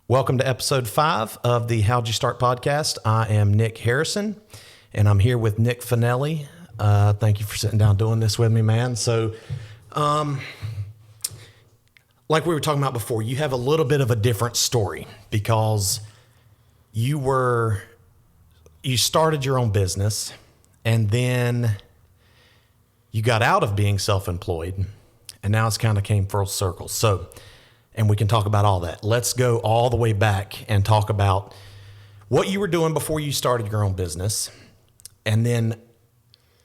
Welcome to episode 5 of the How'd You Start podcast. I am Nick Harrison, and I'm here with Nick Finelli. Thank you for sitting down doing this with me, man. So, like we were talking about before, you have a little bit of a different story because you started your own business, and then you got out of being self-employed, and now it's kind of came full circle. So, and we can talk about all that. Let's go all the way back and talk about what you were doing before you started your own business. And then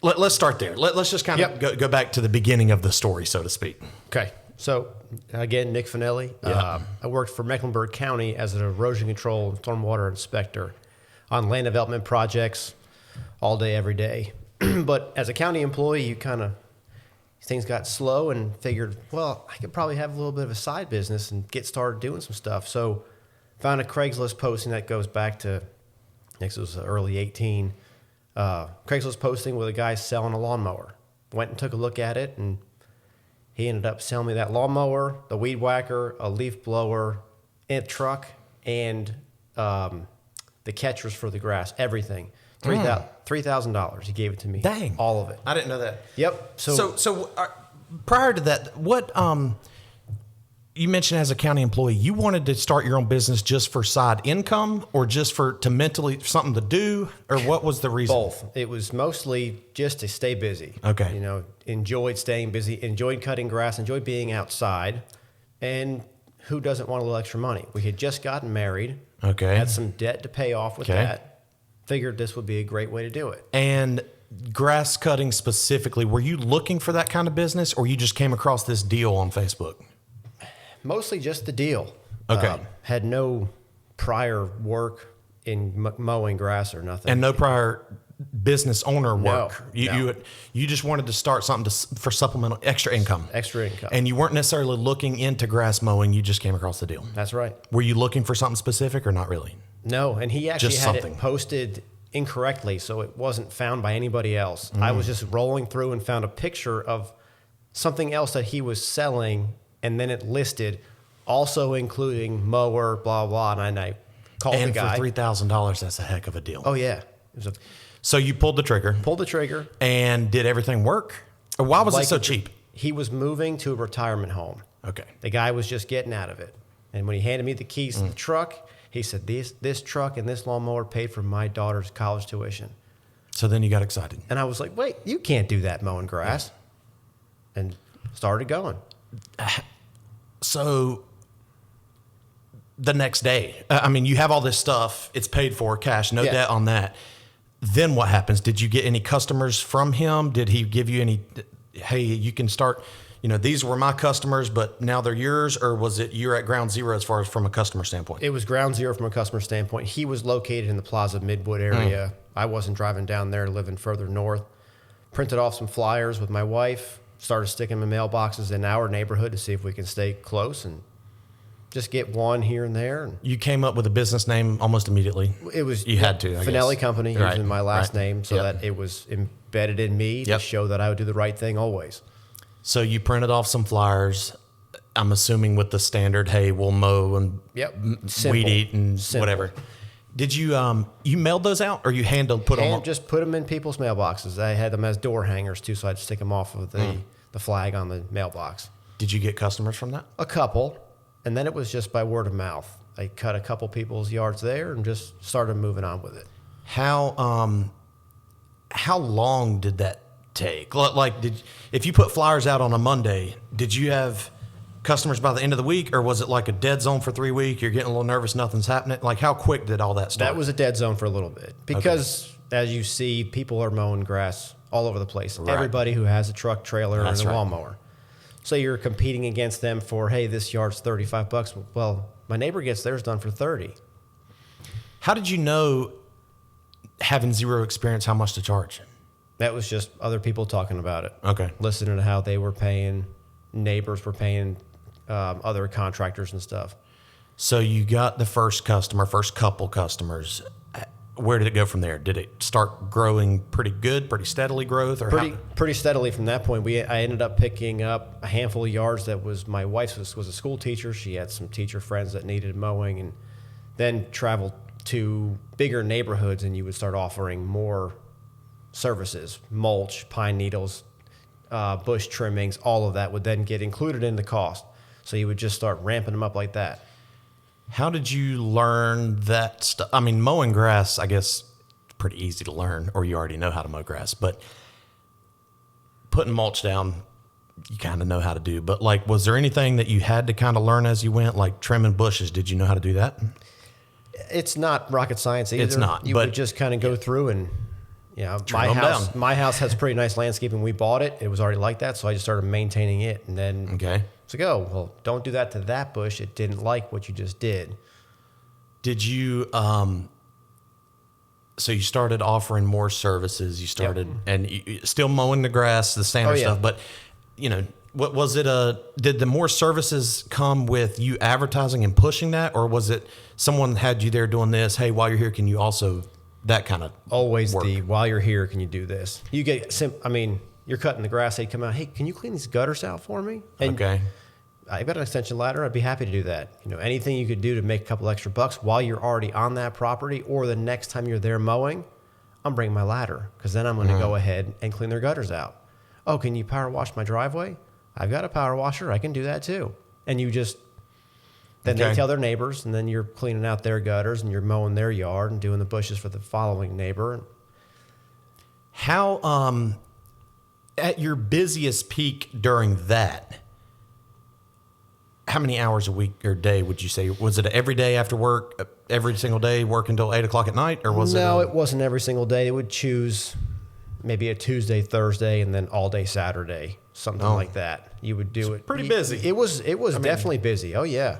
let's start there. Let's just kind of go back to the beginning of the story, so to speak. Okay. So, again, Nick Finelli. I worked for Mecklenburg County as an erosion control and stormwater inspector on land development projects all day, every day. But as a county employee, things got slow and figured, well, I could probably have a little bit of a side business and get started doing some stuff. So found a Craigslist posting that goes back to, I think it was early 18, Craigslist posting with a guy selling a lawnmower. Went and took a look at it, and he ended up selling me that lawnmower, the weed whacker, a leaf blower, a truck, and the catchers for the grass, everything. $3,000. He gave it to me. Dang. All of it. I didn't know that. Yep. So prior to that, what you mentioned as a county employee, you wanted to start your own business just for side income or just to mentally something to do, or what was the reason? Both. It was mostly just to stay busy. Okay. You know, enjoyed staying busy, enjoyed cutting grass, enjoyed being outside, and who doesn't want a little extra money? We had just gotten married. Okay. Had some debt to pay off with that. Figured this would be a great way to do it. And grass cutting specifically, were you looking for that kind of business, or you just came across this deal on Facebook? Mostly just the deal. Okay. Had no prior work in mowing grass or nothing. And no prior business owner work. No. You just wanted to start something for supplemental extra income. Extra income. And you weren't necessarily looking into grass mowing. You just came across the deal. That's right. Were you looking for something specific or not really? No, and he actually Just had something. it posted incorrectly, so it wasn't found by anybody else. I was just rolling through and found a picture of something else that he was selling, and then it listed, also including mower, blah, blah, and I called the guy. And for $3,000, that's a heck of a deal. Oh, yeah. So you pulled the trigger. And did everything work? Or why was it so cheap? He was moving to a retirement home. Okay. The guy was just getting out of it. And when he handed me the keys to the truck, he said, this truck and this lawnmower paid for my daughter's college tuition. So then you got excited. And I was like, wait, you can't do that mowing grass. Yeah. And started going. So the next day, you have all this stuff. It's paid for, cash, no debt on that. Then what happens? Did you get any customers from him? Did he give you any, hey, you can start, these were my customers, but now they're yours? Or was it you're at ground zero as far as from a customer standpoint? It was ground zero from a customer standpoint. He was located in the Plaza Midwood area. I wasn't driving down there, living further north. Printed off some flyers with my wife, started sticking them in mailboxes in our neighborhood to see if we can stay close and just get one here and there. You came up with a business name almost immediately. It was you had to, I Finelli guess. Company using my last name so that it was embedded in me to show that I would do the right thing always. So you printed off some flyers, I'm assuming with the standard, hey, we'll mow and weed eat and whatever. Did you you mailed those out, or you put them on? Just put them in people's mailboxes. I had them as door hangers too, so I'd stick them off of the flag on the mailbox. Did you get customers from that? A couple, and then it was just by word of mouth. I cut a couple people's yards there and just started moving on with it. How long did that take? Like, if you put flyers out on a Monday, did you have customers by the end of the week, or was it like a dead zone for 3 weeks? You're getting a little nervous, nothing's happening. Like, how quick did all that start? That was a dead zone for a little bit because, as you see, people are mowing grass all over the place. Right. Everybody who has a truck, trailer, and a lawnmower. So you're competing against them for, hey, this yard's $35. Well, my neighbor gets theirs done for $30. How did you know, having zero experience, how much to charge? That was just other people talking about it. Okay. Listening to how they were paying, neighbors were paying, other contractors and stuff. So you got the first couple customers. Where did it go from there? Did it start growing pretty good, pretty steadily growth? Or pretty steadily from that point. I ended up picking up a handful of yards that was my wife was a school teacher. She had some teacher friends that needed mowing, and then travel to bigger neighborhoods and you would start offering more services, mulch, pine needles, bush trimmings, all of that would then get included in the cost. So you would just start ramping them up like that. How did you learn that stuff? I mean, mowing grass, I guess, pretty easy to learn, or you already know how to mow grass, but putting mulch down, you kind of know how to do. But like, was there anything that you had to kind of learn as you went, like trimming bushes? Did you know how to do that? It's not rocket science either. It's not, You but would just kind of go through and, Trim them down. my house has pretty nice landscaping. We bought it. It was already like that. So I just started maintaining it. And then Okay. it's like, oh, well, don't do that to that bush. It didn't like what you just did. Did you, so you started offering more services, you started, and you still mowing the grass, the standard stuff, but what was it, did the more services come with you advertising and pushing that, or was it someone had you there doing this, hey, while you're here, can you also, that kind of Always work? while you're here, can you do this? You get, you're cutting the grass. They come out, hey, can you clean these gutters out for me? And Okay. I've got an extension ladder. I'd be happy to do that. Anything you could do to make a couple extra bucks while you're already on that property, or the next time you're there mowing, I'm bringing my ladder because then I'm going to go ahead and clean their gutters out. Oh, can you power wash my driveway? I've got a power washer. I can do that too. And you just, then Okay. they tell their neighbors, and then you're cleaning out their gutters and you're mowing their yard and doing the bushes for the following neighbor. How, at your busiest peak during that, how many hours a week or day would you say? Was it every day after work, every single day, work until 8 o'clock at night, or was it? No, it wasn't every single day. They would choose maybe a Tuesday, Thursday, and then all day Saturday, something like that. You would do it. pretty busy. It was definitely busy. Oh yeah.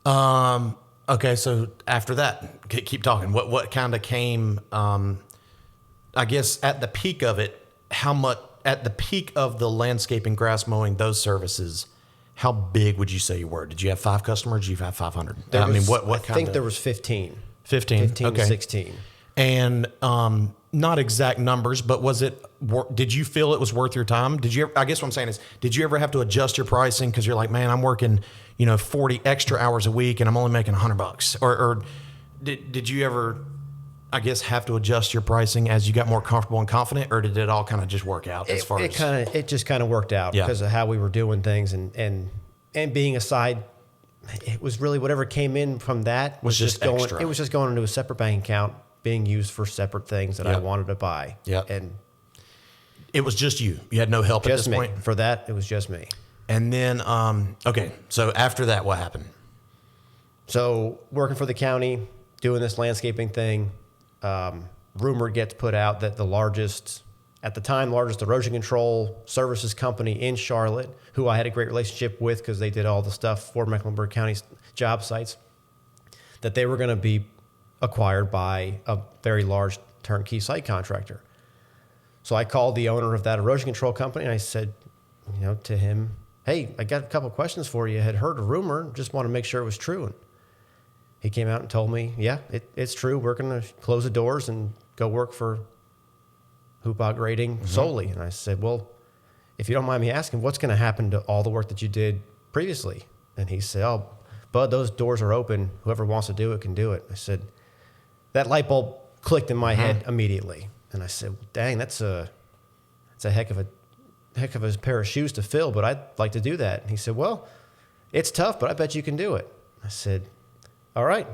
Okay, so after that, keep talking. What kind of came? I guess at the peak of it, how much at the peak of the landscaping, grass mowing, those services? How big would you say you were? Did you have 5 customers? Did you have 500? What I I think there was 15. 15 to okay. 16. And not exact numbers, but was it? Did you feel it was worth your time? Did you? I guess what I'm saying is, did you ever have to adjust your pricing because you're like, man, I'm working, 40 extra hours a week and I'm only making $100, or did you ever, I guess, have to adjust your pricing as you got more comfortable and confident, or did it all kind of just work out as far as It just kind of worked out because of how we were doing things and being a side. It was really whatever came in from that was just going. extra. It was just going into a separate bank account, being used for separate things that I wanted to buy. Yeah, and it was just you. You had no help at just this me. point. For that, it was just me. And then, okay, so after that, what happened? So working for the county, doing this landscaping thing, rumor gets put out that the largest erosion control services company in Charlotte, who I had a great relationship with because they did all the stuff for Mecklenburg County's job sites, that they were going to be acquired by a very large turnkey site contractor. So I called the owner of that erosion control company and I said, to him, hey, I got a couple of questions for you. I had heard a rumor, just want to make sure it was true. And he came out and told me, yeah, it's true. We're going to close the doors and go work for Hoopah Grading solely. And I said, well, if you don't mind me asking, what's going to happen to all the work that you did previously? And he said, oh, Bud, those doors are open. Whoever wants to do it can do it. I said, that light bulb clicked in my head immediately. And I said, well, dang, that's a heck of a pair of shoes to fill, but I'd like to do that. And he said, well, it's tough, but I bet you can do it. I said, all right.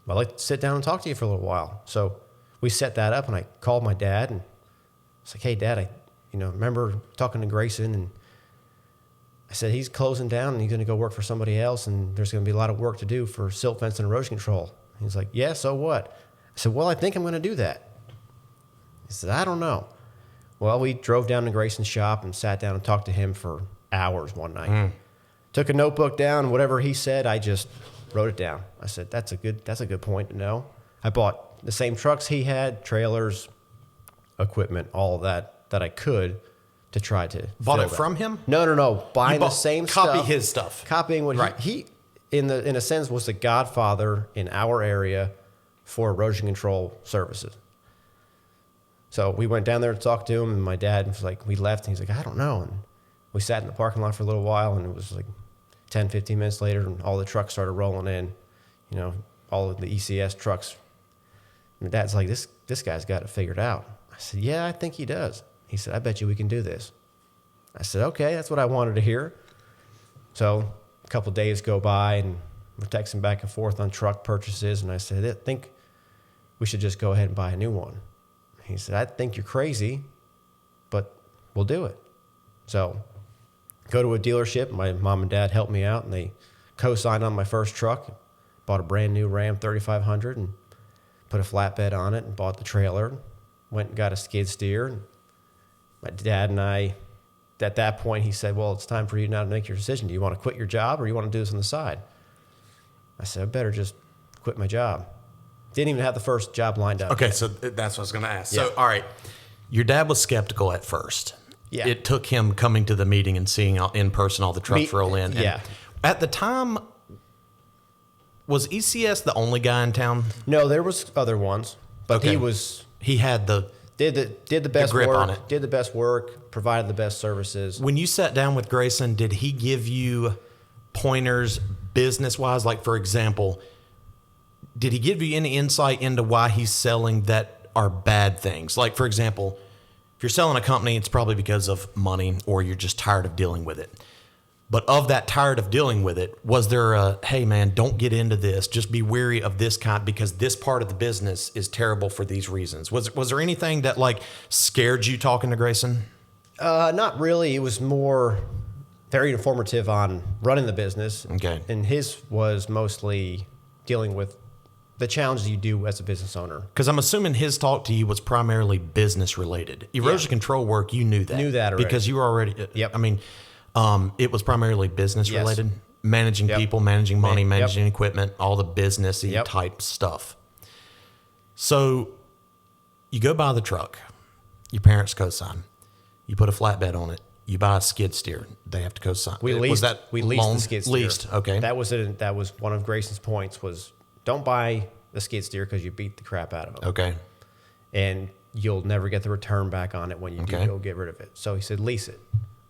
Well, I'd like to sit down and talk to you for a little while. So we set that up, and I called my dad, and I was like, hey, Dad, I remember talking to Grayson, and I said, he's closing down, and he's going to go work for somebody else, and there's going to be a lot of work to do for silt fence and erosion control. He's like, yeah, so what? I said, well, I think I'm going to do that. He said, I don't know. Well, we drove down to Grayson's shop and sat down and talked to him for hours one night. Took a notebook down, whatever he said, I just wrote it down. I said, that's a good point to know. I bought the same trucks he had, trailers, equipment, all of that I could to try to Bought fill it that. from him? No. Buying the same copy stuff. his stuff. Copying what Right. he in a sense was the godfather in our area for erosion control services. So we went down there to talk to him, and my dad was like, we left, and he's like, I don't know. And we sat in the parking lot for a little while, and it was like, 10, 15 minutes later, and all the trucks started rolling in, all of the ECS trucks. My dad's like, this guy's got it figured out. I said, yeah, I think he does. He said, I bet you we can do this. I said, okay, that's what I wanted to hear. So a couple of days go by, and we're texting back and forth on truck purchases, and I said, I think we should just go ahead and buy a new one. He said, I think you're crazy, but we'll do it. So go to a dealership. My mom and dad helped me out, and they co-signed on my first truck. Bought a brand new Ram 3500 and put a flatbed on it and bought the trailer. Went and got a skid steer. And my dad and I, at that point, he said, well, it's time for you now to make your decision. Do you want to quit your job or you want to do this on the side? I said, I better just quit my job. Didn't even have the first job lined up. Okay, yet. so that's what I was going to ask. Yeah. So, all right, your dad was skeptical at first. Yeah. It took him coming to the meeting and seeing in person all the trucks roll in. Yeah. And at the time, was ECS the only guy in town? No, there was other ones, but Okay. he had did the best grip work, on it. did the best work, provided the best services. When you sat down with Grayson, did he give you pointers business-wise? Like, for example, did he give you any insight into why he's selling that are bad things? Like, for example, if you're selling a company, it's probably because of money or you're just tired of dealing with it. But of that tired of dealing with it, was there a, hey, man, don't get into this. Just be wary of this kind because this part of the business is terrible for these reasons. Was there anything that, like, scared you talking to Grayson? Not really. It was more very informative on running the business. Okay. And his was mostly dealing with the challenges you do as a business owner. Because I'm assuming his talk to you was primarily business related. Erosion control work, you knew that. Knew that already. Because you were already, Yep. I mean, it was primarily business Yes. related. Managing Yep. people, managing money, Yep. managing equipment, all the businessy Yep. type stuff. So you go buy the truck. Your parents co-sign. You put a flatbed on it. You buy a skid steer. They have to co-sign. We leased loan? the skid steer. Leased, okay. That was one of Grayson's points was don't buy the skid steer because you beat the crap out of them. Okay. And you'll never get the return back on it when you do Okay. go get rid of it. So he said, lease it.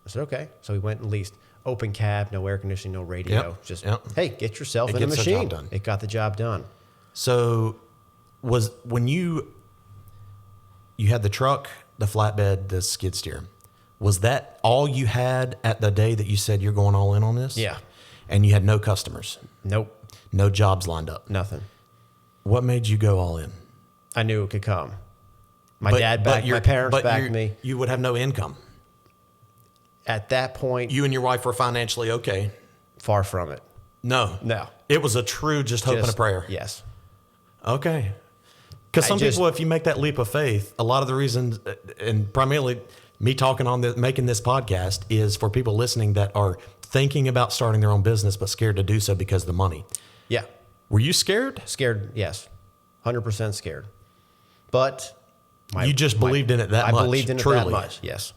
I said, okay. So we went and leased. Open cab, no air conditioning, no radio. Yep. Just, Yep. hey, get yourself It in a gets the job machine. done. It got the job done. So was when you had the truck, the flatbed, the skid steer, was that all you had at the day that you said you're going all in on this? Yeah. And you had no customers, Nope. no jobs lined up. Nothing. What made you go all in? I knew it could come. My But- dad but backed, your- my parents but backed your- me. You would have no income. At that point, You and your wife were financially okay. far from it. No. No. It was a true just hope and a Just- prayer. Yes. Okay. Because some just- people, if you make that leap of faith, a lot of the reasons, and primarily me talking on this, making this podcast, is for people listening that are thinking about starting their own business but scared to do so because of the money. Yeah. Were you scared? Scared, yes. 100% scared. But You just believed in it that I much, believed in it truly. that much, yes.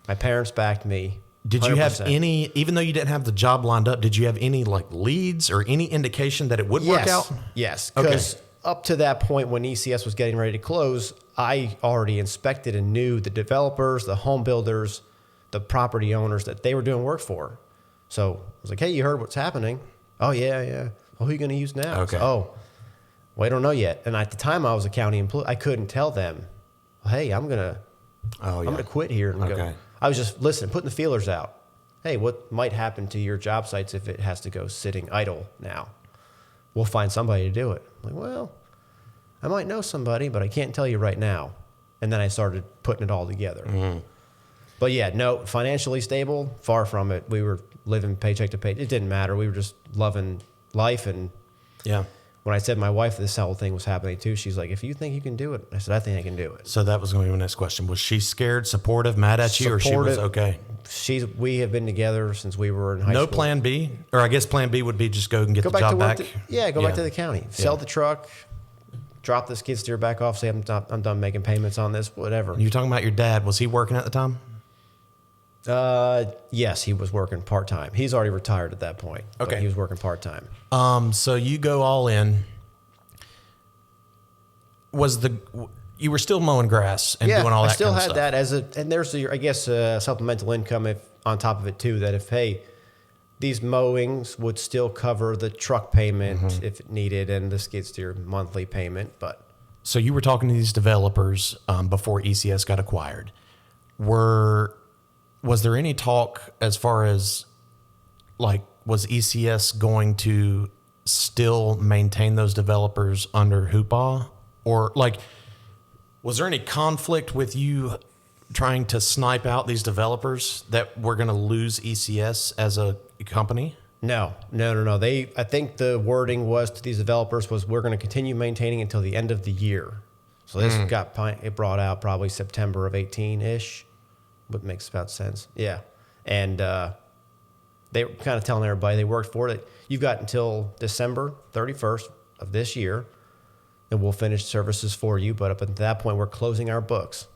My parents backed me. Did you have 100%. any, even though you didn't have the job lined up, did you have any like leads or any indication that it would work out? Yes, Okay. because up to that point when ECS was getting ready to close, I already inspected and knew the developers, the home builders, the property owners that they were doing work for. So I was like, hey, you heard what's happening? Oh, yeah, yeah. Well, who are you going to use now? Okay. Oh, well, I don't know yet. And at the time I was a county employee, I couldn't tell them, hey, I'm going to quit here and Okay. go. I was just listening, putting the feelers out. Hey, what might happen to your job sites if it has to go sitting idle now? We'll find somebody to do it. I'm like, well, I might know somebody, but I can't tell you right now. And then I started putting it all together. Mm-hmm. But yeah, no, financially stable, far from it. We were living paycheck to paycheck. It didn't matter. We were just loving life. And Yeah. when I said my wife this whole thing was happening too, she's like, if you think you can do it, I said, I think I can do it. So that was going to be my next question. Was she scared, supportive, mad at you, or she was Supportive. okay? We have been together since we were in high No school. plan B? Or I guess plan B would be just go and get Go the back to job work. back? Go back to the county. Sell the truck, drop the skid steer back off, say I'm done making payments on this, whatever. You're talking about your dad. Was he working at the time? Yes, he was working part-time. He's already retired at that point. but Okay. he was working part-time. So you go all in. You were still mowing grass and doing all that I still kind of had stuff. that and there's I guess supplemental income if on top of it too. That if hey, these mowings would still cover the truck payment if it needed, and the skid steer monthly payment. But So you were talking to these developers before ECS got acquired. Was there any talk as far as like, was ECS going to still maintain those developers under HOOPA? Or like, was there any conflict with you trying to snipe out these developers that we're going to lose ECS as a company? no. I think the wording was to these developers was we're going to continue maintaining until the end of the year. So this it brought out probably September of 18-ish, what makes about sense. Yeah. And they were kind of telling everybody they worked for it. You've got until December 31st of this year, and we'll finish services for you. But up at that point, we're closing our books.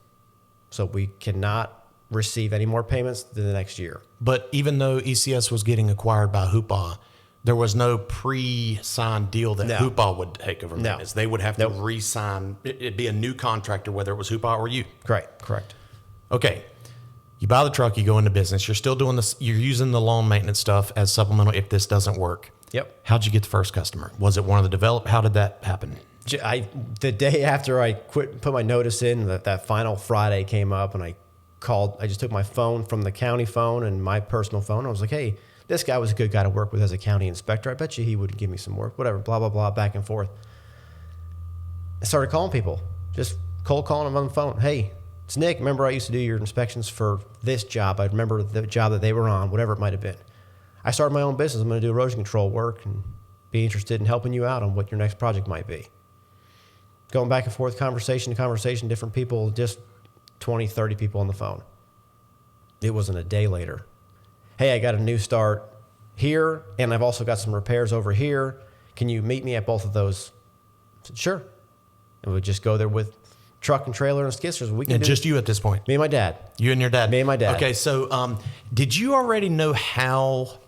So we cannot receive any more payments the next year. But even though ECS was getting acquired by HOOPA, there was no pre-signed deal that HOOPA would take over maintenance. They would have to re-sign. It'd be a new contractor, whether it was HOOPA or you. Correct. Okay. You buy the truck, you go into business. You're still doing this. You're using the lawn maintenance stuff as supplemental if this doesn't work. Yep. How'd you get the first customer? Was it one of the develop? How did that happen? The day after I put my notice in, that final Friday came up, and I called. I just took my phone from the county phone and my personal phone. I was like, hey, this guy was a good guy to work with as a county inspector. I bet you he would give me some work, whatever, blah, blah, blah, back and forth. I started calling people, just cold calling them on the phone. Hey, it's Nick. Remember I used to do your inspections for this job. I remember the job that they were on, whatever it might have been. I started my own business. I'm going to do erosion control work and be interested in helping you out on what your next project might be. Going back and forth, conversation to conversation, different people, just 20, 30 people on the phone. It wasn't a day later. Hey, I got a new start here, and I've also got some repairs over here. Can you meet me at both of those? I said, sure. And we'd just go there with truck and trailer and skid steers. And just you at this point? Me and my dad. You and your dad? Me and my dad. Okay, so did you already know how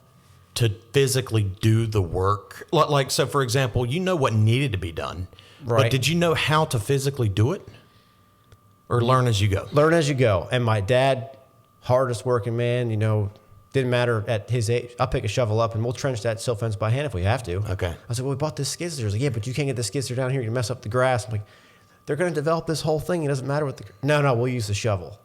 to physically do the work? Like, so for example, you know what needed to be done, right? But did you know how to physically do it? Or learn as you go? Learn as you go. And my dad, hardest working man, didn't matter at his age. I'll pick a shovel up and we'll trench that silt fence by hand if we have to. Okay. I was like, well, we bought this skid steer. He was like, yeah, but you can't get the skid steer down here. You mess up the grass. I'm like, they're going to develop this whole thing. It doesn't matter what No, we'll use the shovel.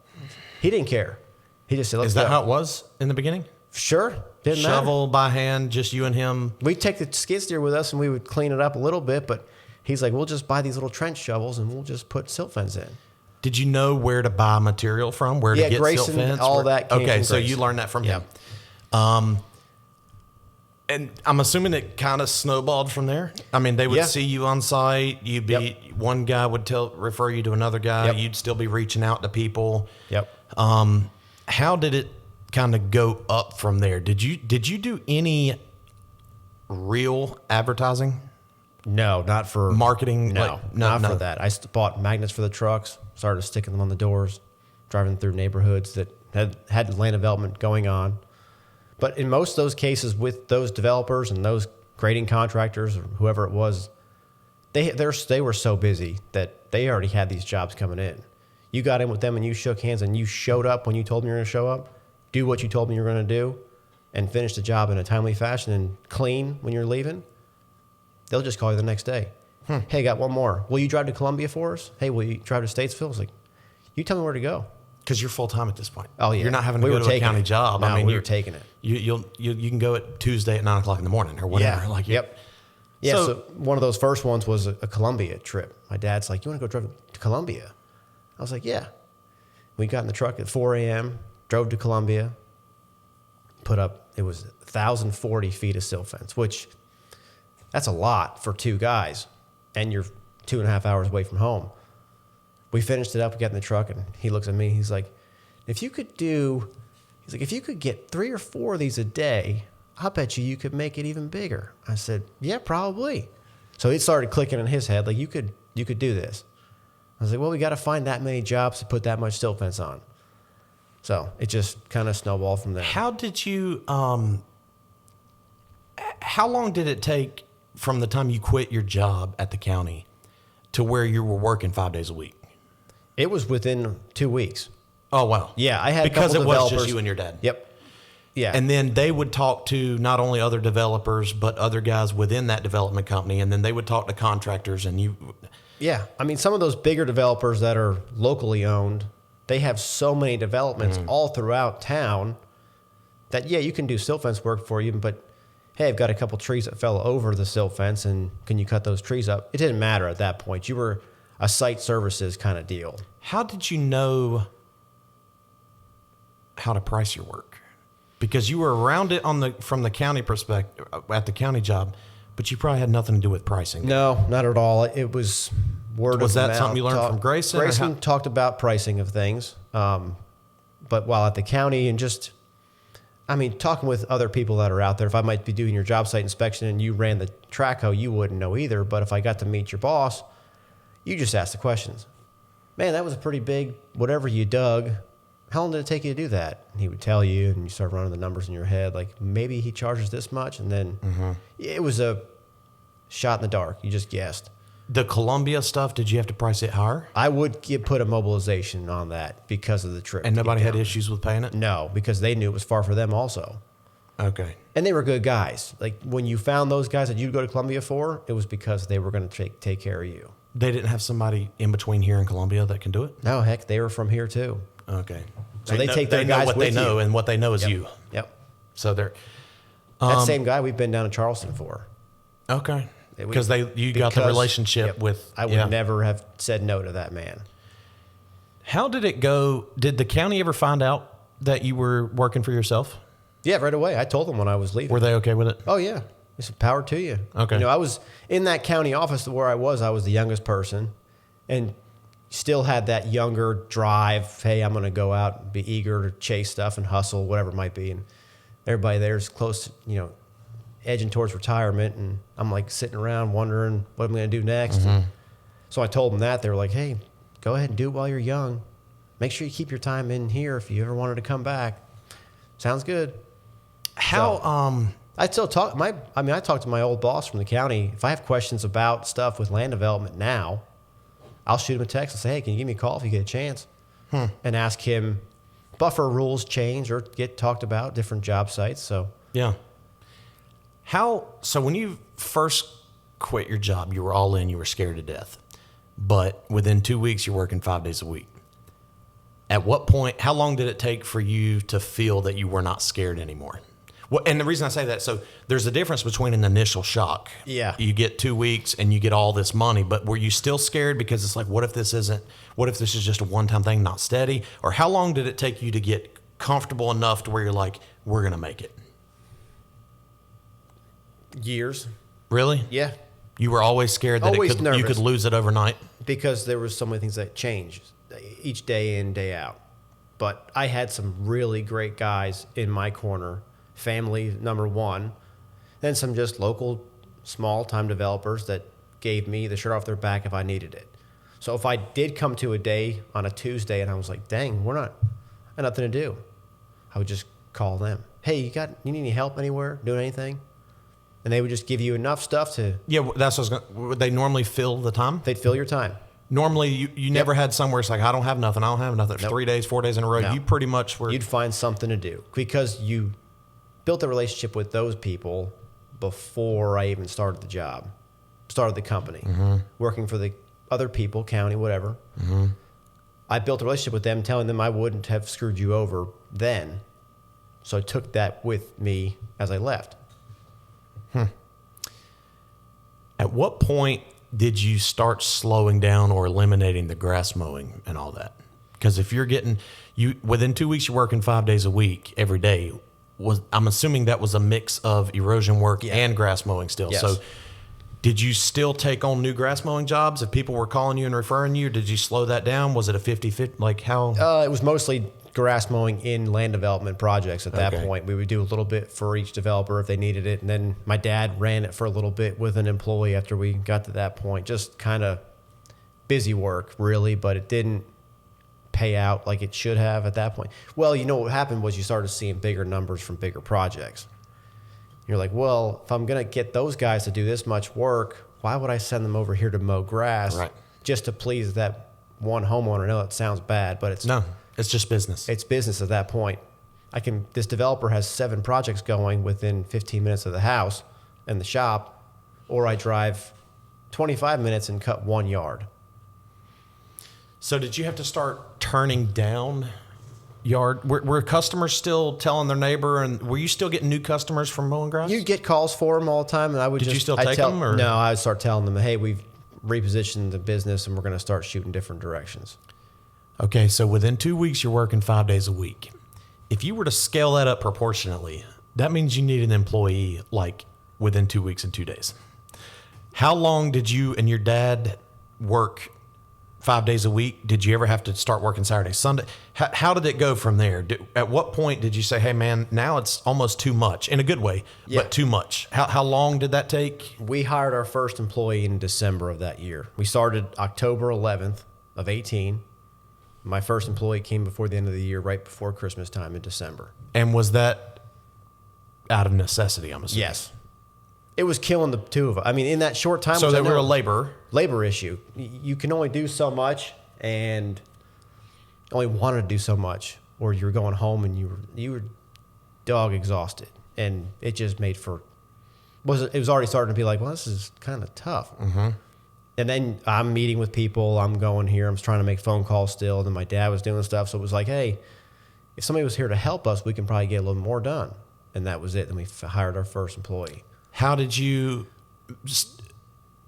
He didn't care. He just said, let's go. Is that how it was in the beginning? Sure. Didn't matter. Shovel by hand, just you and him? We'd take the skid steer with us and we would clean it up a little bit, but he's like, we'll just buy these little trench shovels and we'll just put silt fence in. Did you know where to buy material from? Where to get Grayson, silt fence? all that came Okay, from so Grayson. you learned that from him. And I'm assuming it kind of snowballed from there. I mean, they would see you on site. You'd be one guy would refer you to another guy. Yep. You'd still be reaching out to people. Yep. How did it kind of go up from there? Did you do any real advertising? No, not for Marketing? No, not for that. I bought magnets for the trucks, started sticking them on the doors, driving through neighborhoods that had land development going on. But in most of those cases with those developers and those grading contractors or whoever it was, they were so busy that they already had these jobs coming in. You got in with them and you shook hands and you showed up when you told them you were going to show up, do what you told them you were going to do, and finish the job in a timely fashion and clean when you're leaving. They'll just call you the next day. Hey, got one more. Will you drive to Columbia for us? Hey, will you drive to Statesville? It's like, you tell me where to go. Because you're full time at this point. Oh yeah, you're not having to go to a county job. No, I mean, we were taking it. You can go at Tuesday at 9:00 in the morning or whatever. Yeah. Yeah. So one of those first ones was a Columbia trip. My dad's like, "You want to go drive to Columbia?" I was like, "Yeah." We got in the truck at 4 a.m. Drove to Columbia. Put up. It was 1,040 feet of silt fence, which that's a lot for two guys, and you're 2.5 hours away from home. We finished it up, we got in the truck, and he looks at me, he's like, if you could get 3 or 4 of these a day, I bet you could make it even bigger. I said, yeah, probably. So it started clicking in his head, like, you could do this. I was like, well, we got to find that many jobs to put that much silt fence on. So it just kind of snowballed from there. How did you, how long did it take from the time you quit your job at the county to where you were working 5 days a week? It was within 2 weeks. Oh, wow. Yeah, I had because a couple it was developers. just you and your dad. Yep. Yeah. And then they would talk to not only other developers, but other guys within that development company. And then they would talk to contractors and you. Yeah. I mean, some of those bigger developers that are locally owned, they have so many developments all throughout town that, yeah, you can do silt fence work for you, but hey, I've got a couple trees that fell over the silt fence and can you cut those trees up? It didn't matter at that point. You were a site services kind of deal. How did you know how to price your work? Because you were around it from the county perspective at the county job, but you probably had nothing to do with pricing. No, not at all. It was word of mouth. Was that something you learned from Grayson? Grayson talked about pricing of things. But while at the county and just, I mean, talking with other people that are out there, if I might be doing your job site inspection and you ran the track hoe, you wouldn't know either. But if I got to meet your boss, you just ask the questions. Man, that was a pretty big, whatever you dug. How long did it take you to do that? And he would tell you, and you start running the numbers in your head, like maybe he charges this much. And then it was a shot in the dark. You just guessed. The Columbia stuff, did you have to price it higher? I would put a mobilization on that because of the trip. And nobody had issues with paying it? No, because they knew it was far for them also. Okay. And they were good guys. Like when you found those guys that you'd go to Columbia for, it was because they were going to take care of you. They didn't have somebody in between here and Columbia that can do it? No, heck, they were from here too. Okay. So they take their guys know what with they know, you. and what they know is you. Yep. So they're That same guy we've been down to Charleston for. okay. Because you got the relationship with. I would never have said no to that man. How did it go? Did the county ever find out that you were working for yourself? Yeah, right away. I told them when I was leaving. Were they okay with it? Oh, yeah. They said, power to you. Okay. You know, I was in that county office where I was the youngest person and still had that younger drive. Hey, I'm going to go out and be eager to chase stuff and hustle, whatever it might be. And everybody there is close, edging towards retirement. And I'm like sitting around wondering what I'm going to do next. And so I told them that. They were like, hey, go ahead and do it while you're young. Make sure you keep your time in here if you ever wanted to come back. Sounds good. I still talk. I talk to my old boss from the county. If I have questions about stuff with land development now, I'll shoot him a text and say, "Hey, can you give me a call if you get a chance?" And ask him. Buffer rules change or get talked about different job sites. So yeah. So when you first quit your job, you were all in. You were scared to death, but within 2 weeks, you're working 5 days a week. At what point? How long did it take for you to feel that you were not scared anymore? Well, and the reason I say that, so there's a difference between an initial shock. Yeah. You get 2 weeks and you get all this money, but were you still scared because it's like, what if this is just a one-time thing, not steady? Or how long did it take you to get comfortable enough to where you're like, we're going to make it? Years. Really? Yeah. You were always scared that you could lose it overnight? Because there was so many things that changed each day in, day out. But I had some really great guys in my corner. Family, number one, then some just local small-time developers that gave me the shirt off their back if I needed it. So if I did come to a day on a Tuesday and I was like, dang, I had nothing to do, I would just call them. Hey, you need any help anywhere, doing anything? And they would just give you enough stuff to... Yeah, that's what I was going. Would they normally fill the time? They'd fill your time. Normally, you never had somewhere it's like, I don't have nothing. Nope. 3 days, 4 days in a row. No. You pretty much were... You'd find something to do because you built a relationship with those people before I even started the company, working for the other people, county, whatever. I built a relationship with them, telling them I wouldn't have screwed you over then. So I took that with me as I left. At what point did you start slowing down or eliminating the grass mowing and all that? Because if you're within 2 weeks, you're working 5 days a week every day. I'm assuming that was a mix of erosion work and grass mowing still. Yes. So did you still take on new grass mowing jobs if people were calling you and referring you? Did you slow that down? Was it a 50-50? Like how? It was mostly grass mowing in land development projects at that point. We would do a little bit for each developer if they needed it. And then my dad ran it for a little bit with an employee after we got to that point. Just kind of busy work, really, but it didn't pay out like it should have at that point. Well, what happened was you started seeing bigger numbers from bigger projects. You're like, well, if I'm going to get those guys to do this much work, why would I send them over here to mow grass just to please that one homeowner? I know it sounds bad, but it's just business. It's business at that point. This developer has 7 projects going within 15 minutes of the house and the shop, or I drive 25 minutes and cut 1 yard. So did you have to start turning down yard? Were customers still telling their neighbor, and were you still getting new customers from mowing grass? You get calls for them all the time, and I would Did you still take them? Or? No, I would start telling them, hey, we've repositioned the business and we're going to start shooting different directions. Okay, so within 2 weeks, you're working 5 days a week. If you were to scale that up proportionately, that means you need an employee like within 2 weeks and 2 days. How long did you and your dad work 5 days a week? Did you ever have to start working Saturday, Sunday? How did it go from there? At what point did you say, hey, man, now it's almost too much, in a good way, but too much? How long did that take? We hired our first employee in December of that year. We started October 11th of 18. My first employee came before the end of the year, right before Christmas time in December. And was that out of necessity, I'm assuming? Yes. It was killing the two of us. I mean, in that short time. So they were a labor issue. You can only do so much, and only wanted to do so much, or you were going home and you were dog exhausted, and it just made for. It was already starting to be like, well, this is kind of tough. Mm-hmm. And then I'm meeting with people. I'm going here. I'm trying to make phone calls still. Then my dad was doing stuff. So it was like, hey, if somebody was here to help us, we can probably get a little more done. And that was it. Then we hired our first employee. How did you,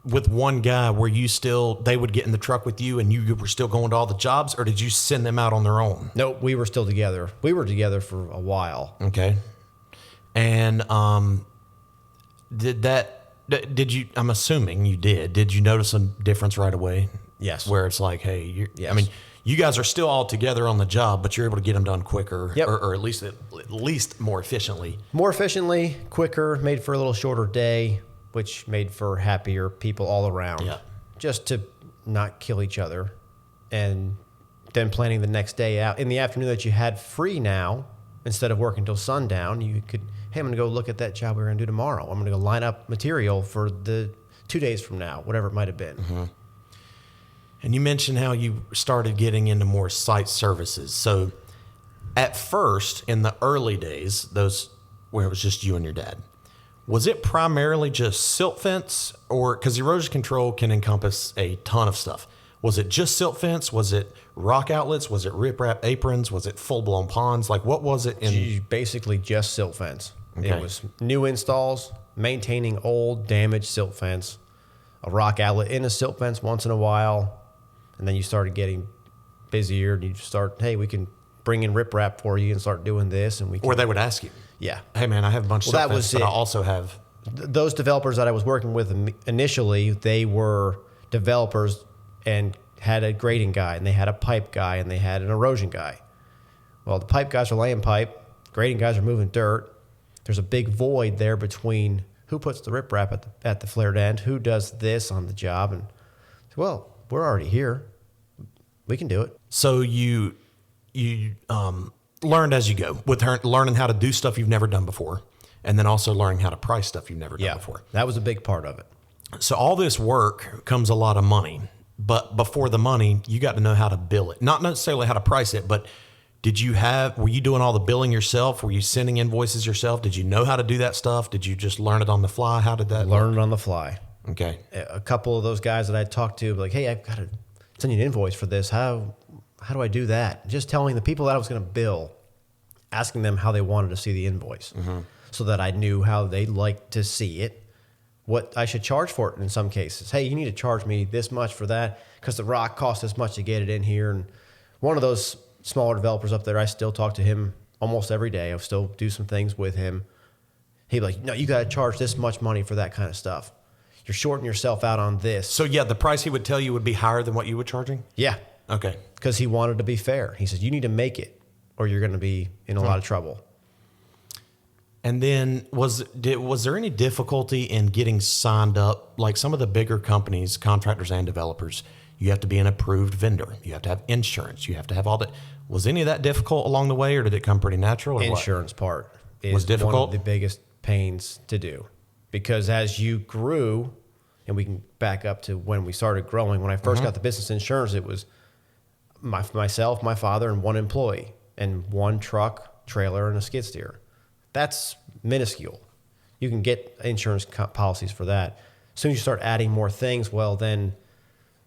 with one guy, were you still, they would get in the truck with you and you were still going to all the jobs, or did you send them out on their own? No, we were still together. We were together for a while. Okay. And did you, I'm assuming you did you notice a difference right away? Yes. Where it's like, hey, yes. I mean, you guys are still all together on the job, but you're able to get them done quicker, yep. or at least more efficiently. More efficiently, quicker, made for a little shorter day, which made for happier people all around. Yeah. Just to not kill each other. And then planning the next day out. In the afternoon that you had free now, instead of working till sundown, you could, hey, I'm going to go look at that job we're going to do tomorrow. I'm going to go line up material for the 2 days from now, whatever it might have been. Mm-hmm. And you mentioned how you started getting into more site services. So at first, in the early days, those where it was just you and your dad, was it primarily just silt fence, or because erosion control can encompass a ton of stuff? Was it just silt fence? Was it rock outlets? Was it riprap aprons? Was it full-blown ponds? Like, what was it? Basically just silt fence. Okay. It was new installs, maintaining old, damaged silt fence, a rock outlet in a silt fence once in a while, and then you started getting busier, and you start, hey, we can bring in riprap for you and start doing this, and we can. Or they would ask you, yeah, hey, man, I have a bunch of silt fence, but I also have. Those developers that I was working with initially, they were developers and had a grading guy, and they had a pipe guy, and they had an erosion guy. Well, the pipe guys are laying pipe, grading guys are moving dirt. There's a big void there between who puts the riprap at the flared end, who does this on the job, and well, we're already here. We can do it. So you learned as you go with learning how to do stuff you've never done before, and then also learning how to price stuff you've never done before. That was a big part of it. So all this work comes a lot of money, but before the money, you got to know how to bill it. Not necessarily how to price it, but were you doing all the billing yourself? Were you sending invoices yourself? Did you know how to do that stuff? Did you just learn it on the fly? How did that Learn it on the fly. Okay. A couple of those guys that I talked to, like, hey, I've got to send you an invoice for this. How do I do that? Just telling the people that I was going to bill, asking them how they wanted to see the invoice, so that I knew how they'd like to see it, what I should charge for it in some cases. Hey, you need to charge me this much for that because the rock costs this much to get it in here. And one of those smaller developers up there, I still talk to him almost every day. I'll still do some things with him. He'd be like, no, you got to charge this much money for that kind of stuff. You're shorting yourself out on this. So, yeah, the price he would tell you would be higher than what you were charging? Yeah. Okay. Because he wanted to be fair. He says, you need to make it or you're going to be in a lot of trouble. And then was there any difficulty in getting signed up? Like some of the bigger companies, contractors and developers, you have to be an approved vendor. You have to have insurance. You have to have all that. Was any of that difficult along the way, or did it come pretty natural? Or insurance part was difficult? One of the biggest pains to do. Because as you grew, and we can back up to when we started growing, when I first got the business insurance, it was myself, my father, and one employee, and one truck trailer, and a skid steer. That's minuscule. You can get insurance policies for that. As soon as you start adding more things, well, then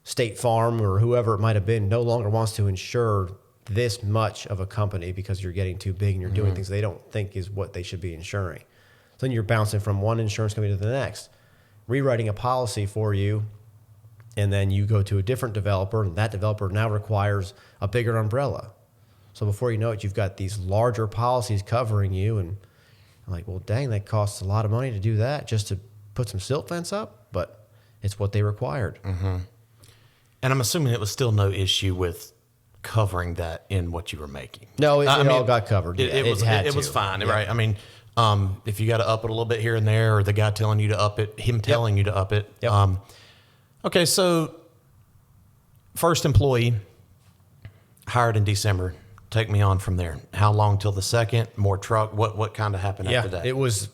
State Farm or whoever it might have been no longer wants to insure this much of a company because you're getting too big and you're doing things they don't think is what they should be insuring. So then you're bouncing from one insurance company to the next, rewriting a policy for you, and then you go to a different developer, and that developer now requires a bigger umbrella. So before you know it, you've got these larger policies covering you, and I'm like, well, dang, that costs a lot of money to do that just to put some silt fence up, but it's what they required. Mm-hmm. And I'm assuming it was still no issue with covering that in what you were making. No, it all got covered. It was fine, yeah. right? I mean, if you got to up it a little bit here and there, or the guy telling you to up it, him telling you to up it. Yep. Okay, so first employee hired in December. Take me on from there. How long till the second? More truck? What kind of happened after that? It was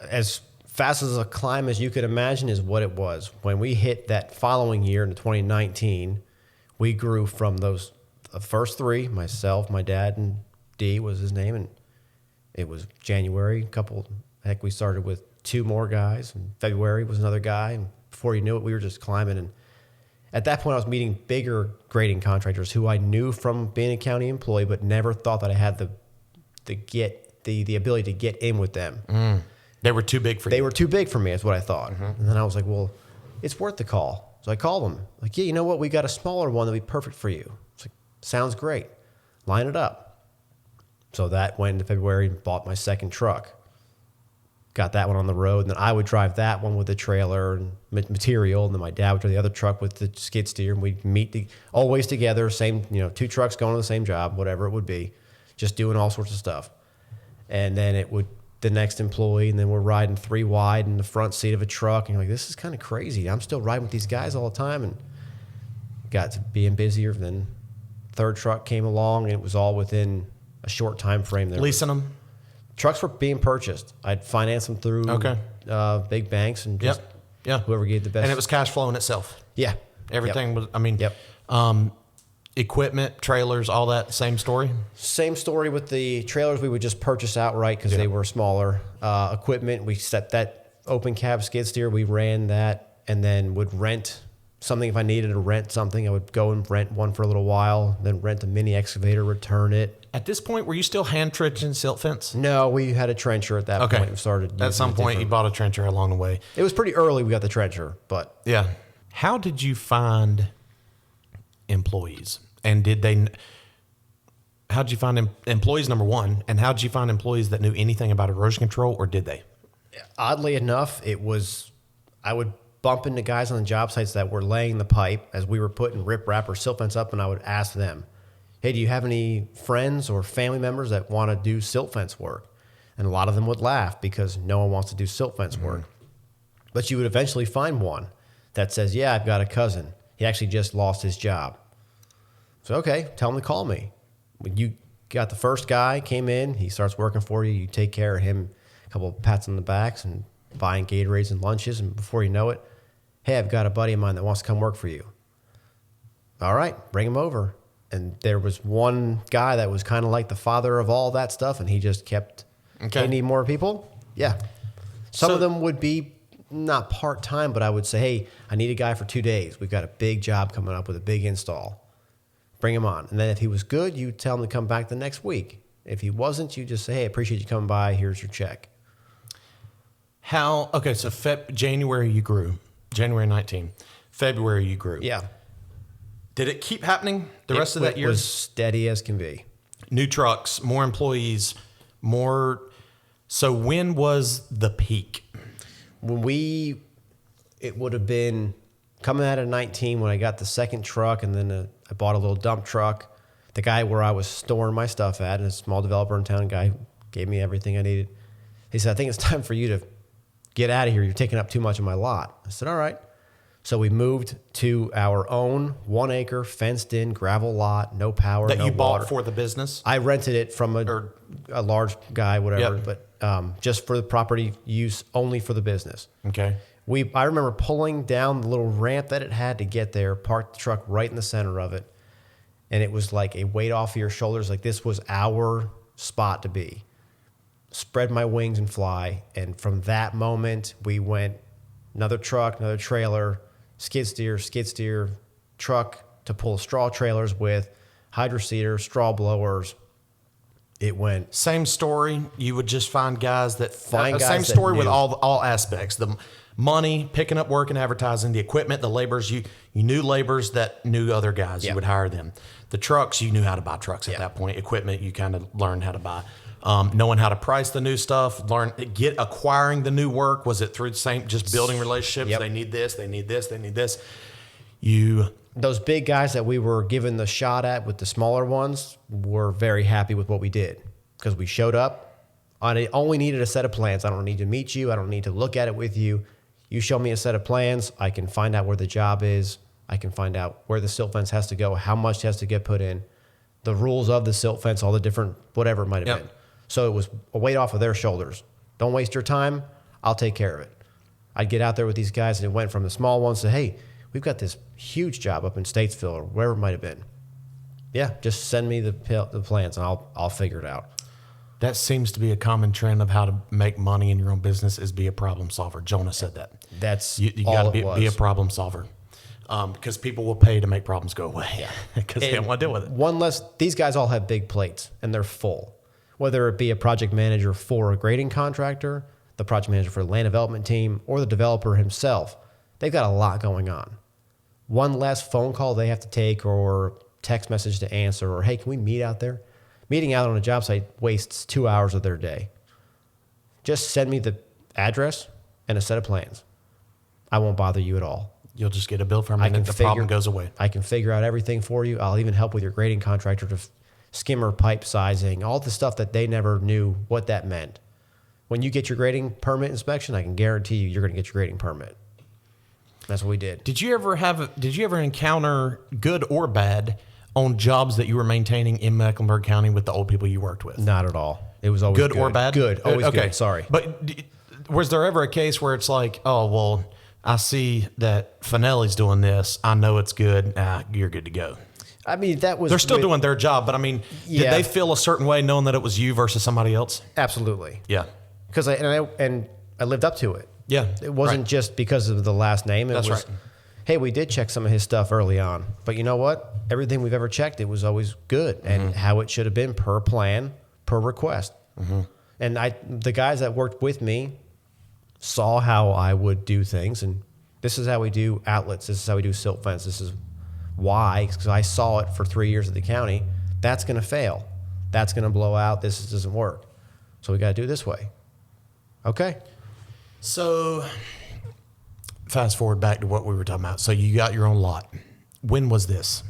as fast as a climb as you could imagine is what it was. When we hit that following year in 2019, we grew from those first three, myself, my dad, and D was his name, and it was January. We started with 2 more guys, and February was another guy, and before you knew it, we were just climbing. And at that point, I was meeting bigger grading contractors who I knew from being a county employee, but never thought that I had the ability to get in with them. They were too big for you. They were too big for me, is what I thought. And then I was like, well, it's worth the call. So I called them. Like, yeah, you know what? We got a smaller one that'd be perfect for you. It's like, sounds great. Line it up. So that went into February and bought my second truck. Got that one on the road. And then I would drive that one with the trailer and material. And then my dad would drive the other truck with the skid steer. And we'd meet always together. Same, 2 trucks going to the same job, whatever it would be. Just doing all sorts of stuff. And then it would, the next employee, and then we're riding 3 wide in the front seat of a truck. And you're like, this is kind of crazy. I'm still riding with these guys all the time. And got to being busier. Then third truck came along, and it was all within a short time frame. There leasing them? Trucks were being purchased. I'd finance them through big banks and just whoever gave the best. And it was cash flowing itself. Yeah. Everything was, equipment, trailers, all that, same story? Same story with the trailers. We would just purchase outright because they were smaller. Equipment, we set that open cab skid steer. We ran that and then would rent something. If I needed to rent something, I would go and rent one for a little while, then rent a mini excavator, return it. At this point, were you still hand trenching silt fence? No, we had a trencher at that point. We started at some point, you bought a trencher along the way. It was pretty early we got the trencher, but... Yeah. How did you find employees? And how did you find employees, number one? And how did you find employees that knew anything about erosion control, or did they? Oddly enough, I would bump into guys on the job sites that were laying the pipe as we were putting riprap or silt fence up, and I would ask them, hey, do you have any friends or family members that want to do silt fence work? And a lot of them would laugh because no one wants to do silt fence work. But you would eventually find one that says, yeah, I've got a cousin. He actually just lost his job. So, okay, tell him to call me. When you got the first guy, came in, he starts working for you, you take care of him, a couple of pats on the backs and buying Gatorades and lunches, and before you know it, hey, I've got a buddy of mine that wants to come work for you. All right, bring him over. And there was one guy that was kind of like the father of all that stuff, and he just kept, they need more people? Yeah. Some of them would be not part-time, but I would say, hey, I need a guy for 2 days. We've got a big job coming up with a big install. Bring him on. And then if he was good, you tell him to come back the next week. If he wasn't, you just say, hey, I appreciate you coming by. Here's your check. So January you grew. January 19. February you grew. Yeah. Did it keep happening the rest of that year? It was steady as can be. New trucks, more employees, more. So when was the peak? It would have been coming out of 19 when I got the second truck, and then I bought a little dump truck. The guy where I was storing my stuff at, a small developer in town, guy gave me everything I needed. He said, I think it's time for you to get out of here. You're taking up too much of my lot. I said, all right. So we moved to our own 1 acre, fenced in gravel lot, no power, that no you bought water. For the business? I rented it from a large guy, whatever, but just for the property use, only for the business. Okay. I remember pulling down the little ramp that it had to get there, parked the truck right in the center of it, and it was like a weight off of your shoulders. Like this was our spot to be. Spread my wings and fly. And from that moment, we went another truck, another trailer, skid steer, truck to pull straw trailers with, hydroseeder, straw blowers. It went. Same story. You would just find guys that Find guys same that story with knew. all aspects. The money, picking up work and advertising, the equipment, the laborers. You knew laborers that knew other guys. Yeah. You would hire them. The trucks, you knew how to buy trucks at Yeah. that point. Equipment, you kind of learned how to buy. Knowing how to price the new stuff, acquiring the new work. Was it through the same, just building relationships? Yep. They need this, they need this, they need this. Those big guys that we were given the shot at with the smaller ones were very happy with what we did because we showed up. I only needed a set of plans. I don't need to meet you. I don't need to look at it with you. You show me a set of plans. I can find out where the job is. I can find out where the silt fence has to go, how much has to get put in, the rules of the silt fence, all the different, whatever it might have Yep. been. So it was a weight off of their shoulders. Don't waste your time. I'll take care of it. I'd get out there with these guys, and it went from the small ones to, hey, we've got this huge job up in Statesville or wherever it might have been. Yeah, just send me the plans, and I'll figure it out. That seems to be a common trend of how to make money in your own business is be a problem solver. Jonah said that. That's You all got it to was. be a problem solver because people will pay to make problems go away because they don't want to deal with it. One less, these guys all have big plates, and they're full. Whether it be a project manager for a grading contractor, the project manager for the land development team, or the developer himself, they've got a lot going on. One less phone call they have to take or text message to answer or, hey, can we meet out there? Meeting out on a job site wastes 2 hours of their day. Just send me the address and a set of plans. I won't bother you at all. You'll just get a bill for a minute. The problem goes away. I can figure out everything for you. I'll even help with your grading contractor to skimmer pipe sizing, all the stuff that they never knew what that meant. When you get your grading permit inspection, I can guarantee you're going to get your grading permit. That's what we did. Did you ever encounter good or bad on jobs that you were maintaining in Mecklenburg County with the old people you worked with? Not at all. It was always Good or bad? Good. Always okay. good. Sorry. But was there ever a case where it's like, oh, well, I see that Finelli's doing this. I know it's good. You're good to go. I mean, that was... They're still doing their job, but I mean, did Yeah. they feel a certain way knowing that it was you versus somebody else? Absolutely. Yeah. Because I lived up to it. Yeah. It wasn't right. just because of the last name. It That's was, right. hey, we did check some of his stuff early on. But you know what? Everything we've ever checked, it was always good and how it should have been per plan, per request. And the guys that worked with me saw how I would do things. And this is how we do outlets. This is how we do silt fence. This is why, because I saw it for 3 years at the county. That's going to fail. That's going to blow out. This doesn't work. So we got to do it this way. Okay. So fast forward back to what we were talking about. So you got your own lot. When was this?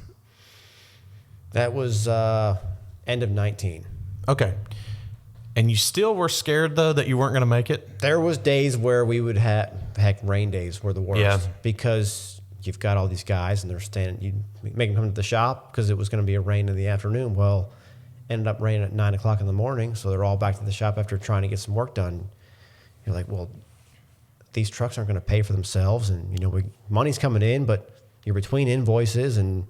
That was end of 19. Okay. And you still were scared, though, that you weren't going to make it? There was days where we would have, rain days were the worst. Yeah. Because you've got all these guys and they're standing, you make them come to the shop because it was going to be a rain in the afternoon. Well, ended up raining at 9 o'clock in the morning. So they're all back to the shop after trying to get some work done. You're like, well, these trucks aren't going to pay for themselves. And, money's coming in, but you're between invoices and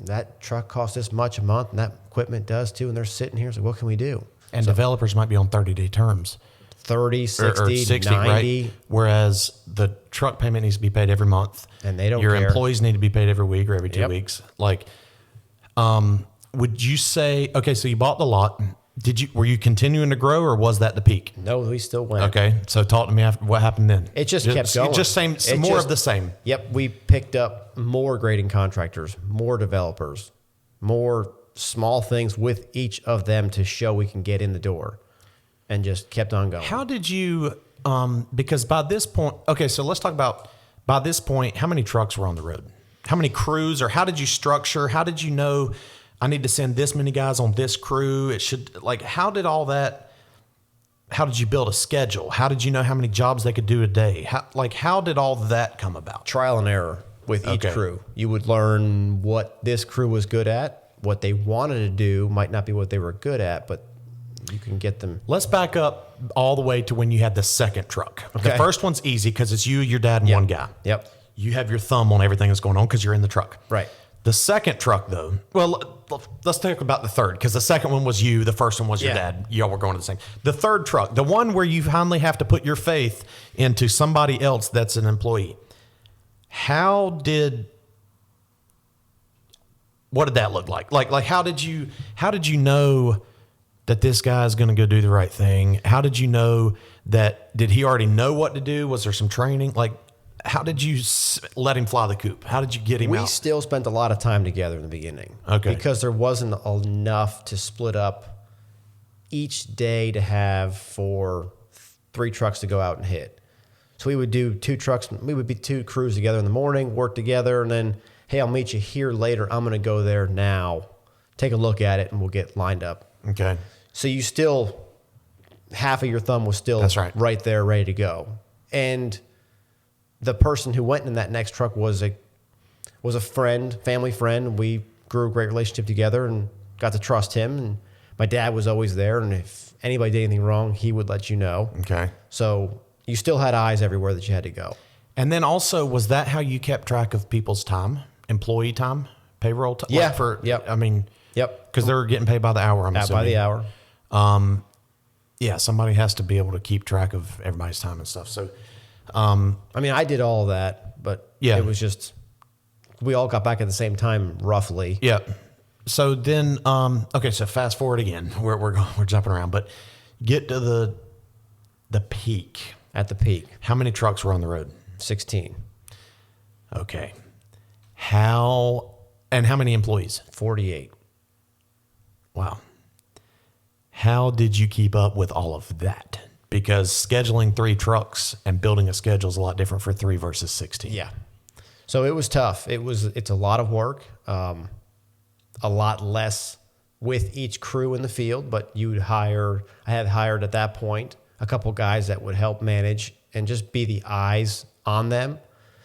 that truck costs this much a month and that equipment does too. And they're sitting here. So what can we do? And developers might be on 30-day terms. 30, 60, or 60, 90. right? Whereas the truck payment needs to be paid every month. And they don't Your care. employees need to be paid every week or every 2 Yep. weeks. Like, would you say, okay, so you bought the lot. Were you continuing to grow or was that the peak? No, we still went. Okay. So talk to me after what happened then. It just kept going. Just more of the same. Yep. We picked up more grading contractors, more developers, more small things with each of them to show we can get in the door and just kept on going. How did you, because by this point, okay, so let's talk about, by this point, how many trucks were on the road? How many crews, or how did you structure? How did you know I need to send this many guys on this crew? It should, like, how did you build a schedule? How did you know how many jobs they could do a day? How did all that come about? Trial and error with each Okay. crew. You would learn what this crew was good at. What they wanted to do might not be what they were good at, but you can get them. Let's back up all the way to when you had the second truck. The Okay. first one's easy because it's you, your dad, and one guy. Yep. You have your thumb on everything that's going on because you're in the truck. Right. The second truck, though, well, let's talk about the third, because the second one was you. The first one was your dad. Y'all were going to the same. The third truck, the one where you finally have to put your faith into somebody else that's an employee. What did that look like? Like how did you know that this guy's going to go do the right thing? How did you know that? Did he already know what to do? Was there some training? Like, how did you let him fly the coop? How did you get him out? We still spent a lot of time together in the beginning. Okay. Because there wasn't enough to split up each day to have for 3 trucks to go out and hit. So we would do 2 trucks. We would be 2 crews together in the morning, work together, and then, hey, I'll meet you here later. I'm going to go there now. Take a look at it, and we'll get lined up. Okay. So you still, half of your thumb was still That's right there, ready to go. And the person who went in that next truck was a friend, family friend. We grew a great relationship together and got to trust him. And my dad was always there. And if anybody did anything wrong, he would let you know. Okay. So you still had eyes everywhere that you had to go. And then also, was that how you kept track of people's time, employee time, payroll time? Yeah. Yep. I mean, yep. Because they're getting paid by the hour, I'm assuming. By the hour. Yeah, somebody has to be able to keep track of everybody's time and stuff. So, I mean, I did all of that, but it was just, we all got back at the same time, roughly. Yeah. So then, okay, so fast forward again. We're jumping around, but get to the peak. At the peak. How many trucks were on the road? 16. Okay. How many employees? 48. Wow. How did you keep up with all of that? Because scheduling 3 trucks and building a schedule is a lot different for 3 versus 16. Yeah. So it was tough. It's a lot of work, a lot less with each crew in the field, but I had hired at that point a couple guys that would help manage and just be the eyes on them.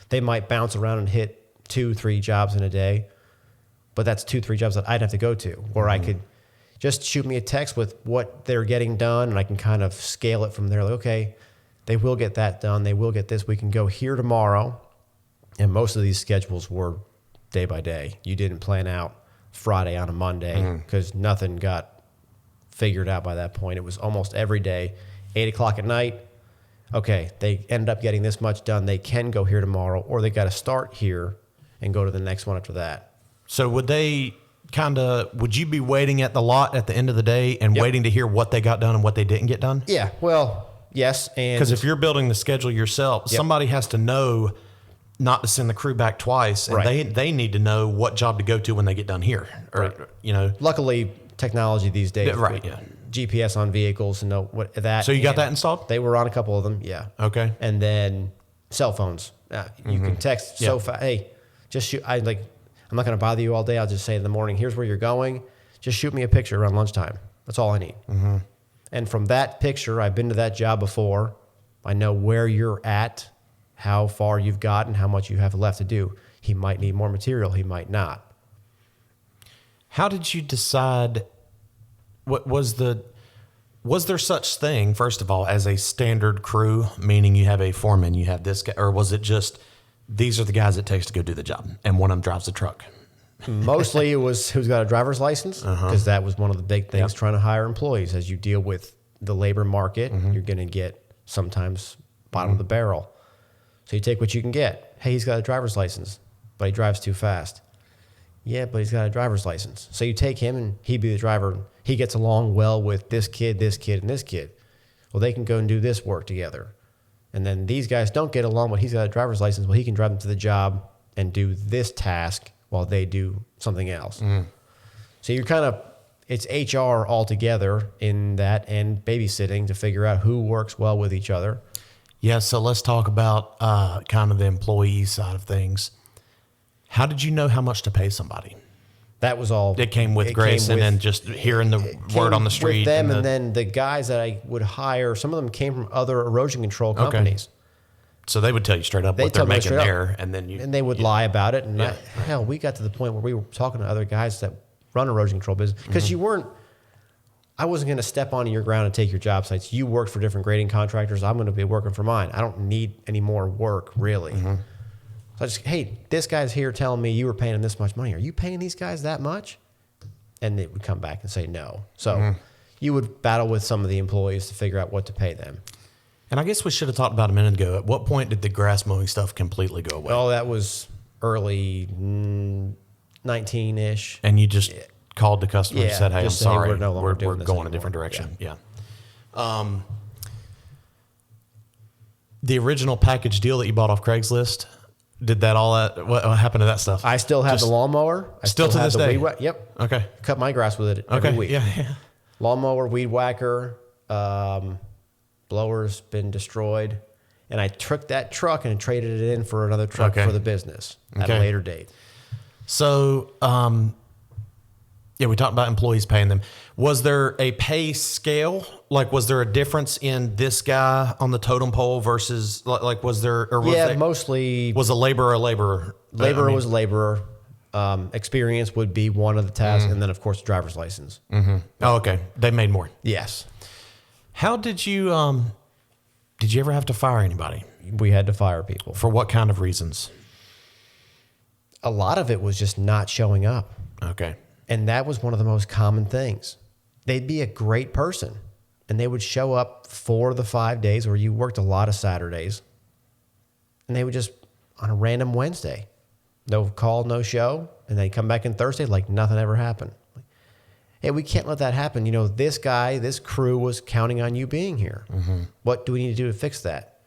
They might bounce around and hit 2-3 jobs in a day, but that's 2-3 jobs that I'd have to go to, or I could just shoot me a text with what they're getting done, and I can kind of scale it from there. Like, okay, they will get that done. They will get this. We can go here tomorrow. And most of these schedules were day by day. You didn't plan out Friday on a Monday because nothing got figured out by that point. It was almost every day, 8 o'clock at night. Okay, they ended up getting this much done. They can go here tomorrow, or they got to start here and go to the next one after that. So would you be waiting at the lot at the end of the day and waiting to hear what they got done and what they didn't get done? Yeah, well, yes. Because if you're building the schedule yourself, somebody has to know not to send the crew back twice, and they need to know what job to go to when they get done here. Or, luckily, technology these days, GPS on vehicles and know what that. So you got that installed? They were on a couple of them, yeah. Okay. And then cell phones. You can text so fast. Hey, just shoot. I'm not going to bother you all day. I'll just say in the morning, here's where you're going. Just shoot me a picture around lunchtime. That's all I need. Mm-hmm. And from that picture, I've been to that job before. I know where you're at, how far you've gotten, how much you have left to do. He might need more material. He might not. How did you decide? What was there such thing, first of all, as a standard crew, meaning you have a foreman, you have this guy, or was it just these are the guys it takes to go do the job, and one of them drives the truck? Mostly it was who's got a driver's license, because that was one of the big things trying to hire employees. As you deal with the labor market, you're going to get sometimes bottom of the barrel. So you take what you can get. Hey, he's got a driver's license, but he drives too fast. Yeah, but he's got a driver's license. So you take him and he'd be the driver. He gets along well with this kid, and this kid. Well, they can go and do this work together. And then these guys don't get along, but he's got a driver's license. Well, he can drive them to the job and do this task while they do something else. So you're it's HR altogether in that, and babysitting to figure out who works well with each other. Yeah, so let's talk about kind of the employee side of things. How did you know how much to pay somebody? That was all. It came with Grayson and just hearing the word on the street. With them, and then the guys that I would hire, some of them came from other erosion control companies. So they would tell you straight up what they're making there, and then they would lie about it. And hell, we got to the point where we were talking to other guys that run erosion control business because I wasn't going to step onto your ground and take your job sites. You worked for different grading contractors. I'm going to be working for mine. I don't need any more work, really. So I just, hey, this guy's here telling me you were paying him this much money. Are you paying these guys that much? And they would come back and say no. So you would battle with some of the employees to figure out what to pay them. And I guess we should have talked about a minute ago. At what point did the grass mowing stuff completely go away? Oh, that was early 19-ish. And you just called the customer and Yeah, said, hey, I'm just say, hey, sorry. we're no longer doing we're this going a anymore. different direction. Yeah. The original package deal that you bought off Craigslist, did that all that? What happened to that stuff? I still have the lawnmower. I Still to have this the day? weed Yep. Okay. Cut my grass with it Okay. every week. Yeah. Lawnmower, weed whacker, blower's been destroyed. And I took that truck and traded it in for another truck Okay. for the business at a Okay. later date. So, we talked about employees paying them. Was there a pay scale? Like, was there a difference in this guy on the totem pole versus, like, was there? Or was Mostly was a laborer a laborer? laborer was laborer. Experience would be one of the tasks, and then of course driver's license. Oh, okay. They made more. Yes, How did you ever have to fire anybody? we had to fire people. For what kind of reasons? A lot of it was just not showing up. Okay. And that was one of the most common things. They'd be a great person and they would show up 4 of the 5 days where you worked a lot of Saturdays. And they would just, on a random Wednesday, no call, no show. And they'd come back in Thursday like nothing ever happened. Like, hey, we can't let that happen. You know, this guy, this crew was counting on you being here. What do we need to do to fix that?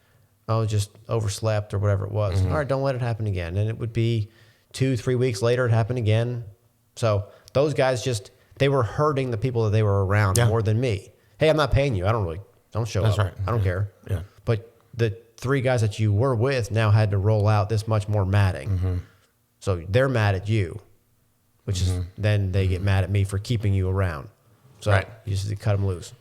Oh, just overslept or whatever it was. All right, don't let it happen again. And it would be 2-3 weeks later, it happened again. So those guys they were hurting the people that they were around more than me. Hey, I'm not paying you. Don't show That's up. right. I don't care. Yeah. But the 3 guys that you were with now had to roll out this much more matting. So they're mad at you, which is then they get mad at me for keeping you around. So you just cut them loose.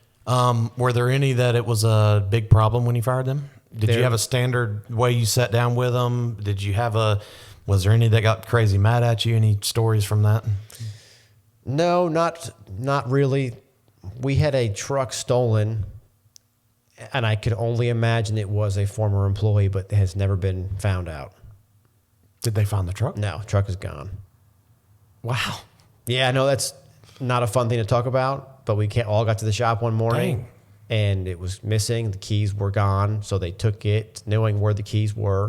Were there any that it was a big problem when you fired them? Did you have a standard way you sat down with them? Was there any that got crazy mad at you? Any stories from that? No, not really. We had a truck stolen, and I could only imagine it was a former employee, but it has never been found out. Did they find the truck? No, truck is gone. Wow. Yeah, no, that's not a fun thing to talk about, but we all got to the shop one morning, and it was missing. The keys were gone, so they took it, knowing where the keys were,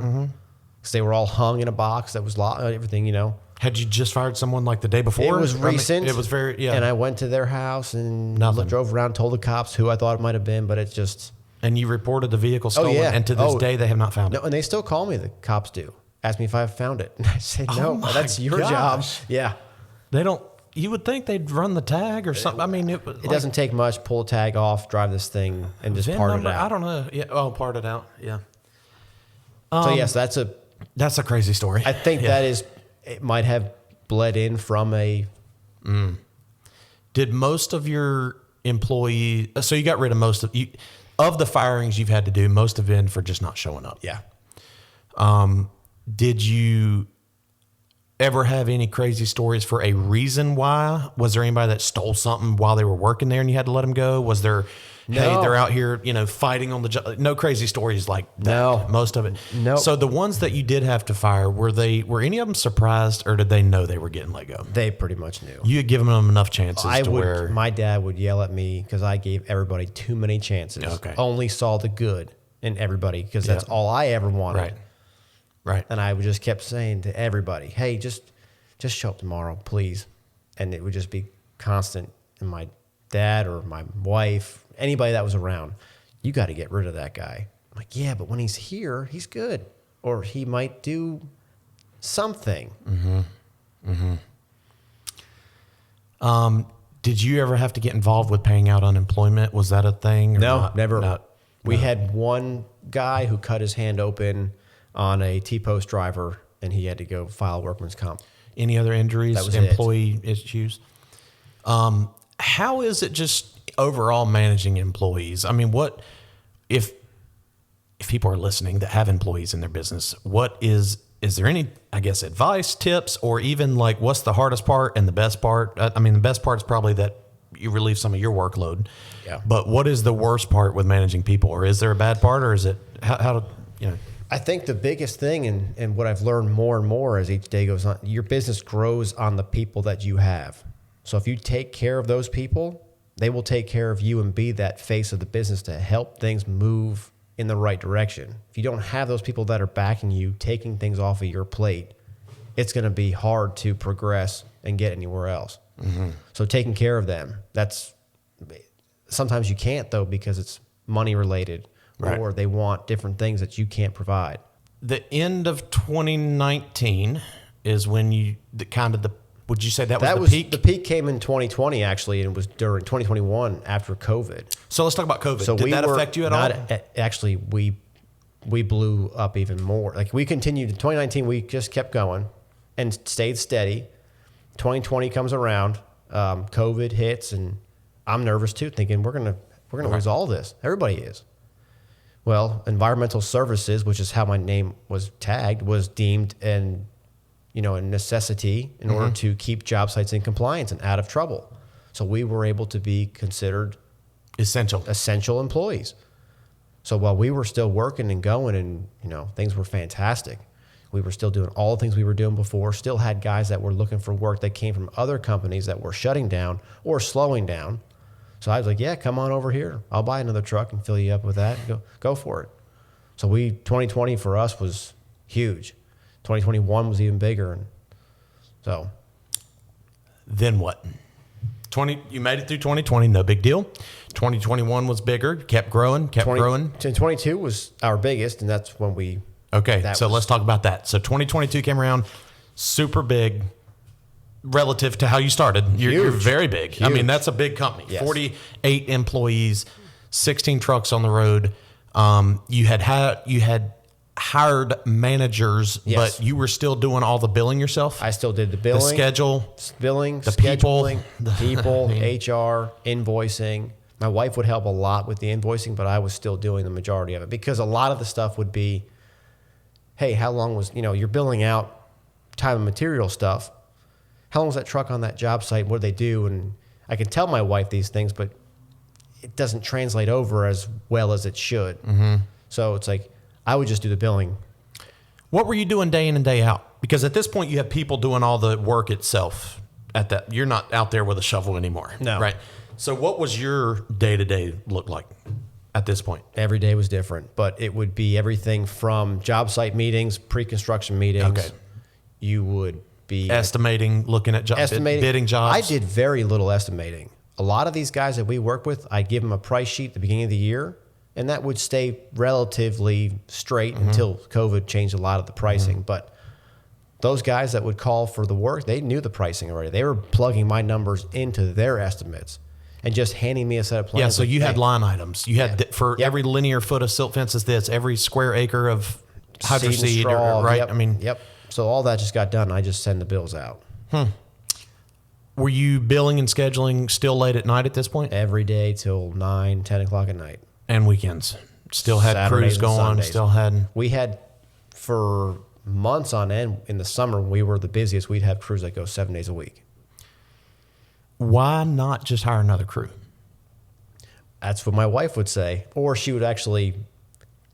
because they were all hung in a box that was locked, everything, you know. Had you just fired someone like the day before? It was recent. It was very, And I went to their house and drove around, told the cops who I thought it might have been, but it's just. And you reported the vehicle stolen, yeah. and to this day they have not found it. No, and they still call me, the cops do. Ask me if I found it. And I said, no, my that's your gosh. job. Yeah. They don't. You would think they'd run the tag or something. I mean, it Doesn't take much. Pull a tag off, drive this thing, and just VIN part number, it out. I don't know. Yeah. Oh, part it out. Yeah. So yes, That's a crazy story. I think it might have bled in from a. Did most of your employees? So you got rid of most of the firings you've had to do. Most have been for just not showing up. Yeah. Did you ever have any crazy stories for a reason why? Was there anybody that stole something while they were working there and you had to let them go? Was there, hey, they're out here, fighting on the job? No crazy stories like that. No. Most of it. No. So the ones that you did have to fire, were any of them surprised or did they know they were getting let go? They pretty much knew. You had given them enough chances where. My dad would yell at me because I gave everybody too many chances. Okay. Only saw the good in everybody because that's all I ever wanted. Right. And I would just kept saying to everybody, hey, just show up tomorrow, please. And it would just be constant. And my dad or my wife, anybody that was around, you got to get rid of that guy. I'm like, yeah, but when he's here, he's good. Or he might do something. Did you ever have to get involved with paying out unemployment? Was that a thing? Or No, not? never. We had one guy who cut his hand open on a T-post driver, and he had to go file workman's comp. Any other injuries? That was employee issues? How is it just overall managing employees? I mean, what if people are listening that have employees in their business? Is there any, I guess, advice, tips, or even like what's the hardest part and the best part? I mean, the best part is probably that you relieve some of your workload. Yeah. But what is the worst part with managing people, or is there a bad part, or is it how I think the biggest thing, and what I've learned more and more as each day goes on, your business grows on the people that you have. So if you take care of those people, they will take care of you and be that face of the business to help things move in the right direction. If you don't have those people that are backing you, taking things off of your plate, it's going to be hard to progress and get anywhere else. Mm-hmm. So taking care of them, sometimes you can't though, because it's money related. Right. Or they want different things that you can't provide. The end of 2019 is when would you say that was the peak? The peak came in 2020 actually, and it was during 2021 after COVID. So let's talk about COVID. So did that affect you at all? Actually, we blew up even more. Like we continued in 2019, we just kept going and stayed steady. 2020 comes around, COVID hits, and I'm nervous too, thinking we're gonna resolve this. Everybody is. Well, environmental services, which is how my name was tagged, was deemed a necessity in order to keep job sites in compliance and out of trouble. So we were able to be considered essential employees. So while we were still working and going and, things were fantastic, we were still doing all the things we were doing before, still had guys that were looking for work that came from other companies that were shutting down or slowing down. So I was like, yeah, come on over here. I'll buy another truck and fill you up with that. Go for it. So 2020 for us was huge. 2021 was even bigger. And so. Then what? You made it through 2020, no big deal. 2021 was bigger, kept growing. 2022 was our biggest, and that's when we. Okay, let's talk about that. So 2022 came around, super big. Relative to how you started, you're very big. Huge. I mean, that's a big company. Yes. 48 employees, 16 trucks on the road. You had hired managers, yes. But you were still doing all the billing yourself. I still did the billing, the schedule, the people, HR, invoicing. My wife would help a lot with the invoicing, but I was still doing the majority of it because a lot of the stuff would be, hey, how long was you're billing out time and material stuff. How long was that truck on that job site? What did they do? And I can tell my wife these things, but it doesn't translate over as well as it should. Mm-hmm. So it's like, I would just do the billing. What were you doing day in and day out? Because at this point you have people doing all the work itself you're not out there with a shovel anymore. No. Right. So what was your day to day look like at this point? Every day was different, but it would be everything from job site meetings, pre-construction meetings. Okay. You would be estimating, looking at jobs, bidding jobs. I did very little estimating. A lot of these guys that we work with, I'd give them a price sheet at the beginning of the year, and that would stay relatively straight until COVID changed a lot of the pricing. Mm-hmm. But those guys that would call for the work, they knew the pricing already. They were plugging my numbers into their estimates and just handing me a set of plans. Yeah, so you had line items. You had every linear foot of silt fence is this, every square acre of hydro seed, right? Yep, yep. So all that just got done. I just send the bills out. Were you billing and scheduling still late at night at this point? Every day till 9, 10 o'clock at night. And weekends? Still had Saturdays crews going? Still had? We had, for months on end, in the summer when we were the busiest, we'd have crews that go 7 days a week. Why not just hire another crew? That's what my wife would say. Or she would actually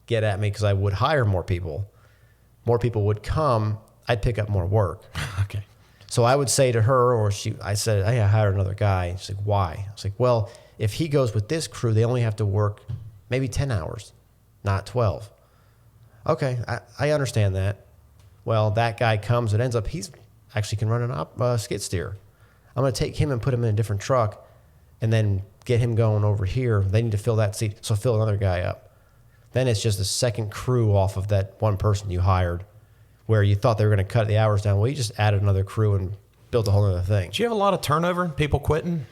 get at me because I would hire more people. More people would come. I'd pick up more work. Okay. So I would say to her, I said, hey, I hired another guy. She's like, why? I was like, well, if he goes with this crew, they only have to work maybe 10 hours, not 12. Okay, I understand that. Well, that guy comes, it ends up, he's actually can run a skid steer. I'm going to take him and put him in a different truck and then get him going over here. They need to fill that seat, so fill another guy up. Then it's just a second crew off of that one person you hired where you thought they were going to cut the hours down. Well, you just added another crew and built a whole other thing. Did you have a lot of turnover, people quitting?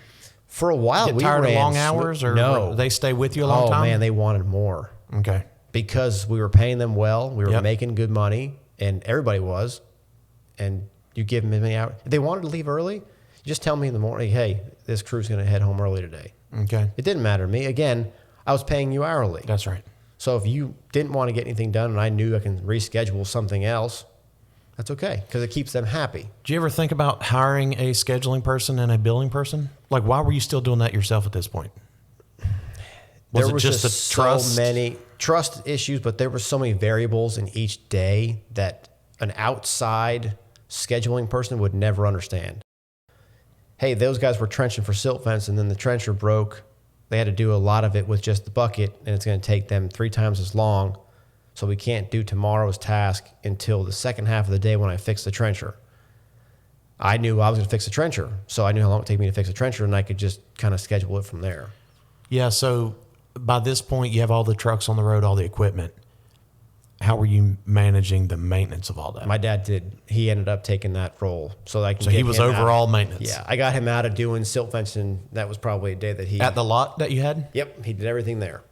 For a while, we tired of long hours, or no. They stay with you a long time? Oh, man, they wanted more. Okay. Because we were paying them well. We were making good money, and everybody was. And you give them as many hours. If they wanted to leave early, you just tell me in the morning, hey, this crew's going to head home early today. Okay. It didn't matter to me. Again, I was paying you hourly. That's right. So if you didn't want to get anything done and I knew I can reschedule something else, that's okay because it keeps them happy. Do you ever think about hiring a scheduling person and a billing person? Like, why were you still doing that yourself at this point? There was just trust? so many trust issues, but there were so many variables in each day that an outside scheduling person would never understand. Hey, those guys were trenching for silt fence, and then the trencher broke. They had to do a lot of it with just the bucket, and it's going to take them 3 times as long. So we can't do tomorrow's task until the second half of the day when I fix the trencher. I knew I was going to fix the trencher, so I knew how long it would take me to fix a trencher, and I could just kind of schedule it from there. Yeah, so by this point, you have all the trucks on the road, all the equipment. How were you managing the maintenance of all that? My dad did. He ended up taking that role. So he was overall maintenance. Yeah, I got him out of doing silt fencing. That was probably a day that he... At the lot that you had? Yep, he did everything there.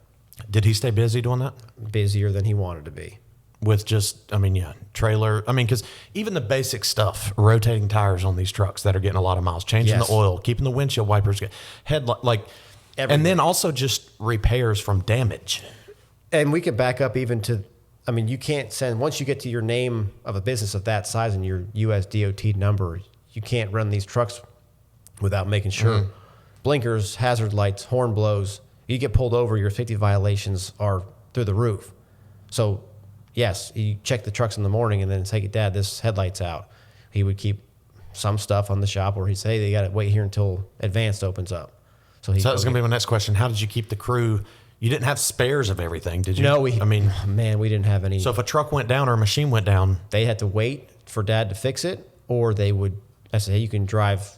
Did he stay busy doing that? Busier than he wanted to be. With just, trailer. Because even the basic stuff, rotating tires on these trucks that are getting a lot of miles, changing the oil, keeping the windshield wipers, headlight, everything. And then also just repairs from damage. And we could back up even to, you can't send, once you get to your name of a business of that size and your US DOT number, you can't run these trucks without making sure. Blinkers, hazard lights, horn blows, you get pulled over, your safety violations are through the roof. So, yes, you check the trucks in the morning and then say, Dad, this headlight's out. He would keep some stuff on the shop where he'd say, they got to wait here until advanced opens up. So that was going to be my next question. How did you keep the crew? You didn't have spares of everything, did you? No, we didn't have any. So if a truck went down or a machine went down, they had to wait for Dad to fix it, or I said, hey, you can drive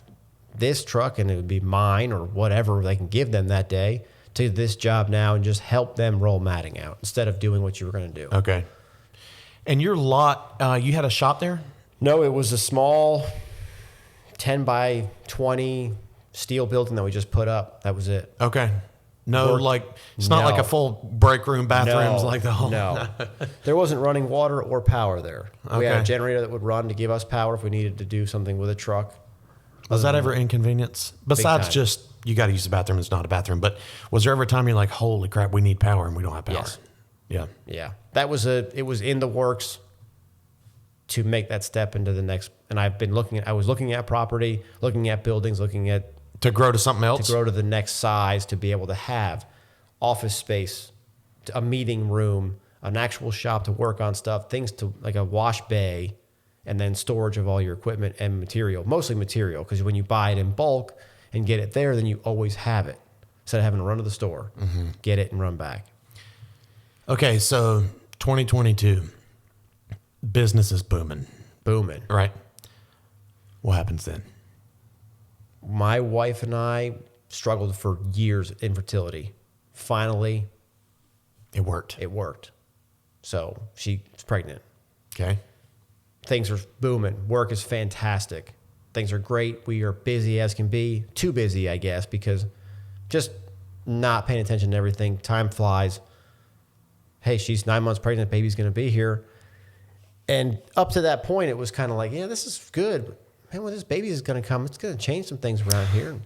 this truck and it would be mine or whatever they can give them that day to this job now and just help them roll matting out instead of doing what you were going to do. Okay. And your lot, you had a shop there? No, it was a small 10 by 20 steel building that we just put up. That was it. Okay. No, it's not like a full break room, bathrooms like the whole. No. There wasn't running water or power there. Okay. We had a generator that would run to give us power if we needed to do something with a truck. Was that ever inconvenience? Besides just, you got to use the bathroom, it's not a bathroom. But was there ever a time you're like, holy crap, we need power and we don't have power? Yes. Yeah. Yeah. It was in the works to make that step into the next. And I was looking at property, looking at buildings, to grow to something else? To grow to the next size, to be able to have office space, a meeting room, an actual shop to work on stuff, things to like a wash bay, and then storage of all your equipment and material, mostly material, because when you buy it in bulk and get it there, then you always have it. Instead of having to run to the store, get it and run back. Okay, so 2022, business is booming. Booming. Right. What happens then? My wife and I struggled for years with infertility. Finally, it worked. So she's pregnant. Okay. Things are booming. Work is fantastic. Things are great. We are busy as can be. Too busy, I guess, because just not paying attention to everything. Time flies. Hey, she's 9 months pregnant. Baby's going to be here. And up to that point, it was kind of like, yeah, this is good. But man, when this baby is going to come, it's going to change some things around here. And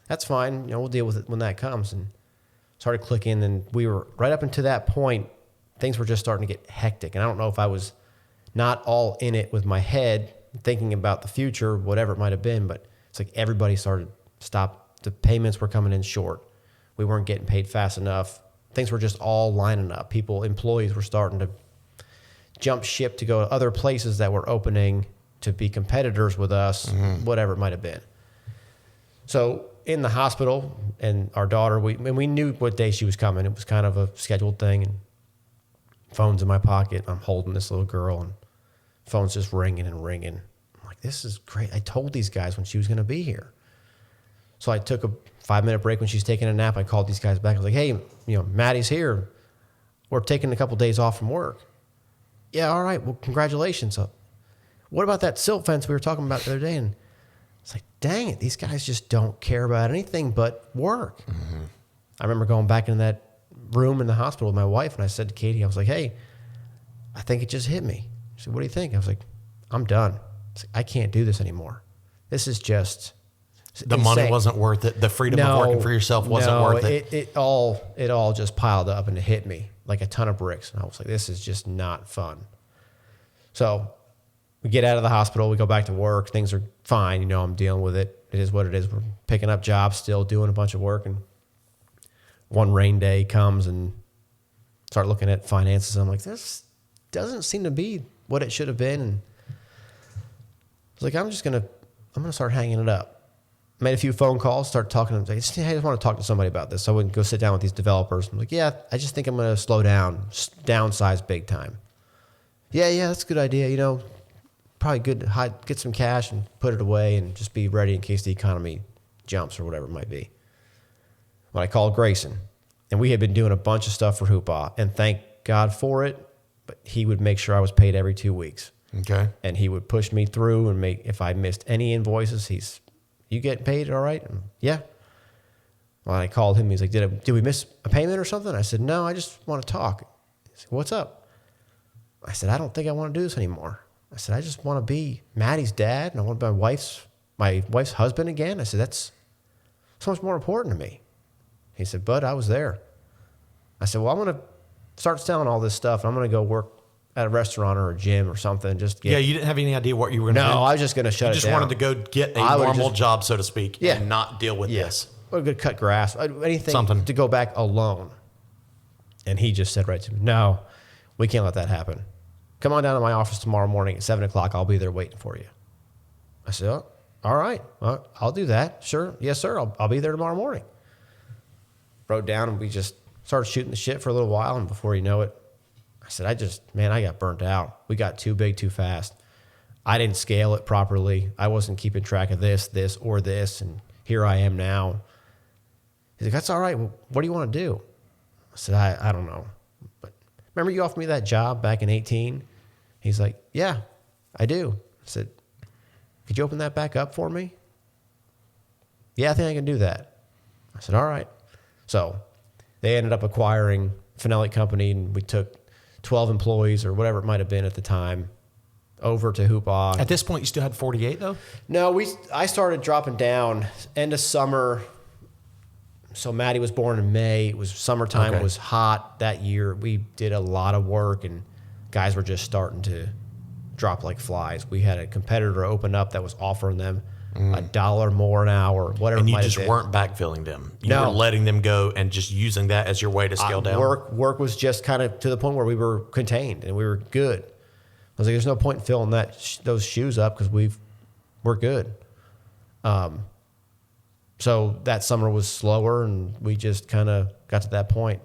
that's fine. We'll deal with it when that comes. And started clicking. And we were right up until that point, things were just starting to get hectic. And I don't know if I was not all in it with my head, thinking about the future, whatever it might have been, but it's like everybody started to stop. The payments were coming in short. We weren't getting paid fast enough. Things were just all lining up. Employees were starting to jump ship to go to other places that were opening to be competitors with us, whatever it might have been. So in the hospital, and our daughter, we knew what day she was coming. It was kind of a scheduled thing, and phone's in my pocket. I'm holding this little girl, and phone's just ringing and ringing. I'm like, this is great. I told these guys when she was going to be here. So I took a 5-minute break when she's taking a nap. I called these guys back. I was like, hey, Maddie's here. We're taking a couple days off from work. Yeah, all right. Well, congratulations. So, what about that silt fence we were talking about the other day? And it's like, dang it, these guys just don't care about anything but work. I remember going back in that room in the hospital with my wife, and I said to Katie, I was like, hey, I think it just hit me. She said, what do you think? I was like, I'm done. I can't do this anymore. This is just the insane. Money wasn't worth it. The freedom of working for yourself wasn't worth it. It all just piled up and it hit me like a ton of bricks. And I was like, this is just not fun. So we get out of the hospital. We go back to work. Things are fine. I'm dealing with it. It is what it is. We're picking up jobs, still doing a bunch of work. And one rain day comes and Start looking at finances. I'm like, this doesn't seem to be what it should have been. And I was like, I'm gonna start hanging it up. Made a few phone calls, start talking to them. I just want to talk to somebody about this. So I wouldn't go sit down with these developers. I'm like, yeah, I just think I'm going to slow down, downsize big time. Yeah, that's a good idea. Probably good to get some cash and put it away and just be ready in case the economy jumps or whatever it might be. When I called Grayson, and we had been doing a bunch of stuff for Hoopah, and thank God for it, but he would make sure I was paid every 2 weeks. Okay. And he would push me through and if I missed any invoices, you getting paid all right? And, yeah. Well, I called him. He's like, did we miss a payment or something? I said, no, I just want to talk. He said, what's up? I said, I don't think I want to do this anymore. I said, I just want to be Maddie's dad, and I want to be my wife's husband again. I said, that's so much more important to me. He said, bud, I was there. I said, well, I'm going to start selling all this stuff. I'm going to go work at a restaurant or a gym or something. You didn't have any idea what you were going to do? No, I was just going to shut it down. You just wanted to go get a normal job, so to speak, and not deal with this. Or go cut grass, anything Something. to go back alone. And he just said right to me, no, we can't let that happen. Come on down to my office tomorrow morning at 7 o'clock. I'll be there waiting for you. I said, oh, all right. Well, I'll do that. Sure. Yes, sir. I'll be there tomorrow morning. Wrote down, and we just started shooting the shit for a little while. And before you know it, I said, I got burnt out. We got too big too fast. I didn't scale it properly. I wasn't keeping track of this, or this. And here I am now. He's like, that's all right. Well, what do you want to do? I said, I don't know. But remember you offered me that job back in 2018? He's like, yeah, I do. I said, could you open that back up for me? Yeah, I think I can do that. I said, all right. So they ended up acquiring Finelli Company, and we took 12 employees or whatever it might have been at the time over to Hoopah. At this point, you still had 48 though? No, I started dropping down end of summer. So Maddie was born in May. It was summertime. Okay. It was hot that year. We did a lot of work, and guys were just starting to drop like flies. We had a competitor open up that was offering them $1 more an hour, whatever. And it you might just have been. weren't backfilling them. You No. were letting them go and just using that as your way to scale down. Work was just kind of to the point where we were contained and we were good. I was like, there's no point in filling those shoes up because we're good. So that summer was slower, and we just kind of got to that point.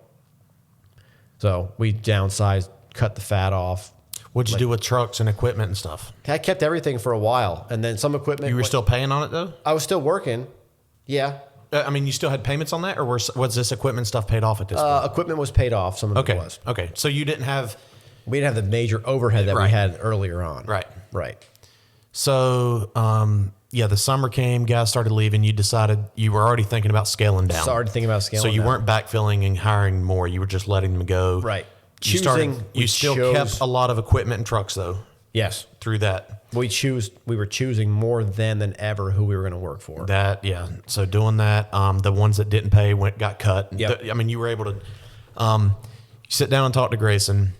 So we downsized, cut the fat off. What'd you do with trucks and equipment and stuff? I kept everything for a while, and then some equipment. You were still paying on it though? I was still working. Yeah. I mean, you still had payments on that, or was this equipment stuff paid off at this point? Equipment was paid off. Some of it was. Okay. So you didn't have... We didn't have the major overhead that we Right. had earlier on. Right. So, the summer came, guys started leaving. You decided you were already thinking about scaling down. Started thinking about scaling So you down. weren't backfilling and hiring more. You were just letting them go. Right. You still kept a lot of equipment and trucks though. Yes. Through that. We were choosing more than ever who we were going to work for. So doing that, the ones that didn't pay got cut. Yep. You were able to sit down and talk to Grayson.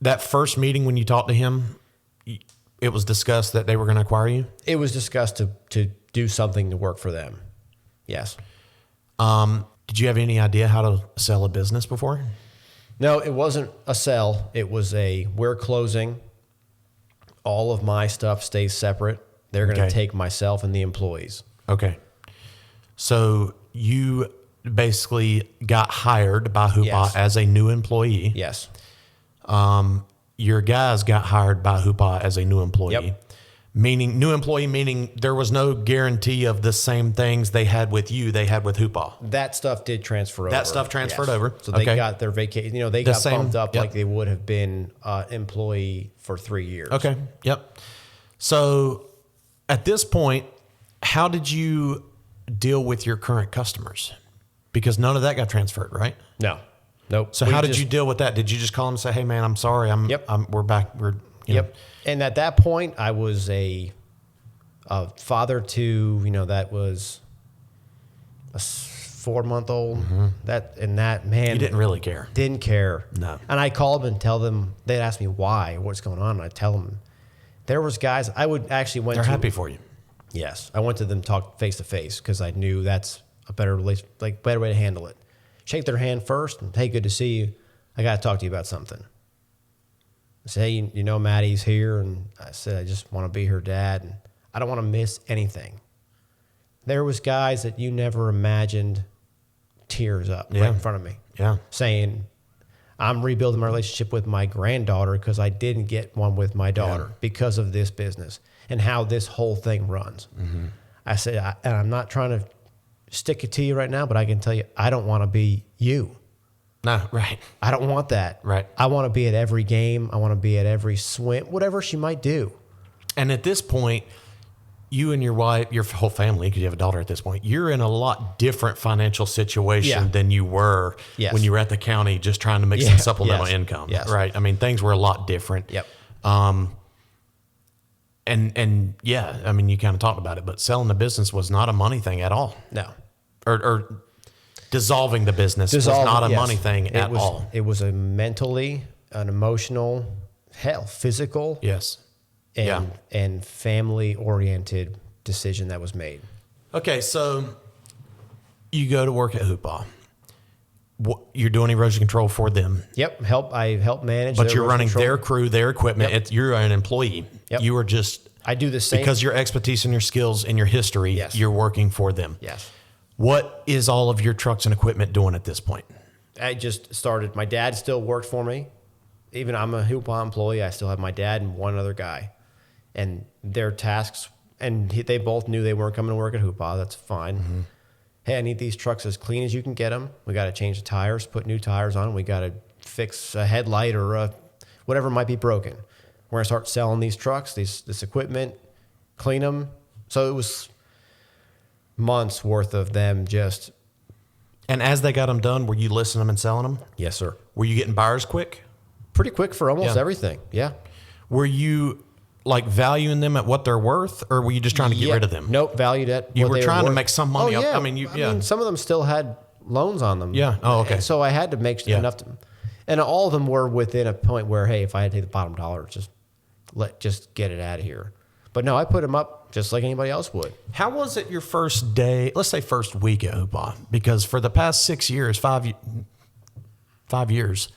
That first meeting when you talked to him, it was discussed that they were going to acquire you? It was discussed to do something to work for them. Yes. Did you have any idea how to sell a business before? No, it wasn't a sell. It was we're closing. All of my stuff stays separate. They're going to take myself and the employees. Okay. So you basically got hired by Hoopah Yes. as a new employee. Yes. Your guys got hired by Hoopah as a new employee. Yep. Meaning there was no guarantee of the same things they had with you, they had with Hoopah. That stuff did transfer over. That stuff transferred over. So they Okay. got their vacation. They got bumped up like they would have been employee for 3 years. Okay. Yep. So at this point, how did you deal with your current customers? Because none of that got transferred, right? No. Nope. So how did you deal with that? Did you just call them and say, "Hey, man, I'm sorry. We're back. Yep. And at that point, I was a father to, that was a 4-month-old. Man. You didn't really care. Didn't care. No. And I called them and tell them, they'd ask me why, what's going on. And I tell them, there was guys, I would actually They're happy for you. Yes. I went to them talk face to face because I knew that's a better way to handle it. shake their hand first. And, hey, good to see you. I got to talk to you about something. I said, hey, you know, Maddie's here. And I said, I just want to be her dad. And I don't want to miss anything. There was guys that you never imagined tears up right in front of me. Yeah. Saying, I'm rebuilding my relationship with my granddaughter because I didn't get one with my daughter because of this business and how this whole thing runs. Mm-hmm. I said, and I'm not trying to stick it to you right now, but I can tell you, I don't want to be you. No, right. I don't want that. Right. I want to be at every game. I want to be at every swim, whatever she might do. And at this point, you and your wife, your whole family, because you have a daughter at this point, you're in a lot different financial situation than you were when you were at the county just trying to make some supplemental income. Yes. Right. I mean, things were a lot different. Yep. And yeah, I mean, you kind of talked about it, but selling the business was not a money thing at all. No. Or dissolving the business was not a money thing at all. It was a mentally, an emotional, physical. Yes. And family-oriented decision that was made. Okay, so you go to work at Hoopah. You're doing erosion control for them. Yep, I help manage. But you're running their crew, their equipment. Yep. You're an employee. Yep. You are just. I do the same because your expertise and your skills and your history. Yes. You're working for them. Yes. What is all of your trucks and equipment doing at this point? I just started. My dad still worked for me. Even I'm a Hoopah employee. I still have my dad and one other guy. And their tasks, and they both knew they weren't coming to work at Hoopah. That's fine. Mm-hmm. Hey, I need these trucks as clean as you can get them. We got to change the tires, put new tires on them. We got to fix a headlight or whatever might be broken. We're going to start selling these trucks, this equipment, clean them. So it was months worth of them just. And as they got them done, were you listing them and selling them? Yes, sir. Were you getting buyers quick? Pretty quick for almost everything. Yeah. Were you like valuing them at what they're worth, or were you just trying to get rid of them? Nope, valued at you what were they trying were to make some money. Oh, yeah. I mean, some of them still had loans on them. Yeah. Oh, okay. So I had to make enough to, and all of them were within a point where, hey, if I had to take the bottom dollar, just get it out of here. But no, I put them up just like anybody else would. How was it your first day? Let's say first week at Hoopah, because for the past 6 years, 5 years,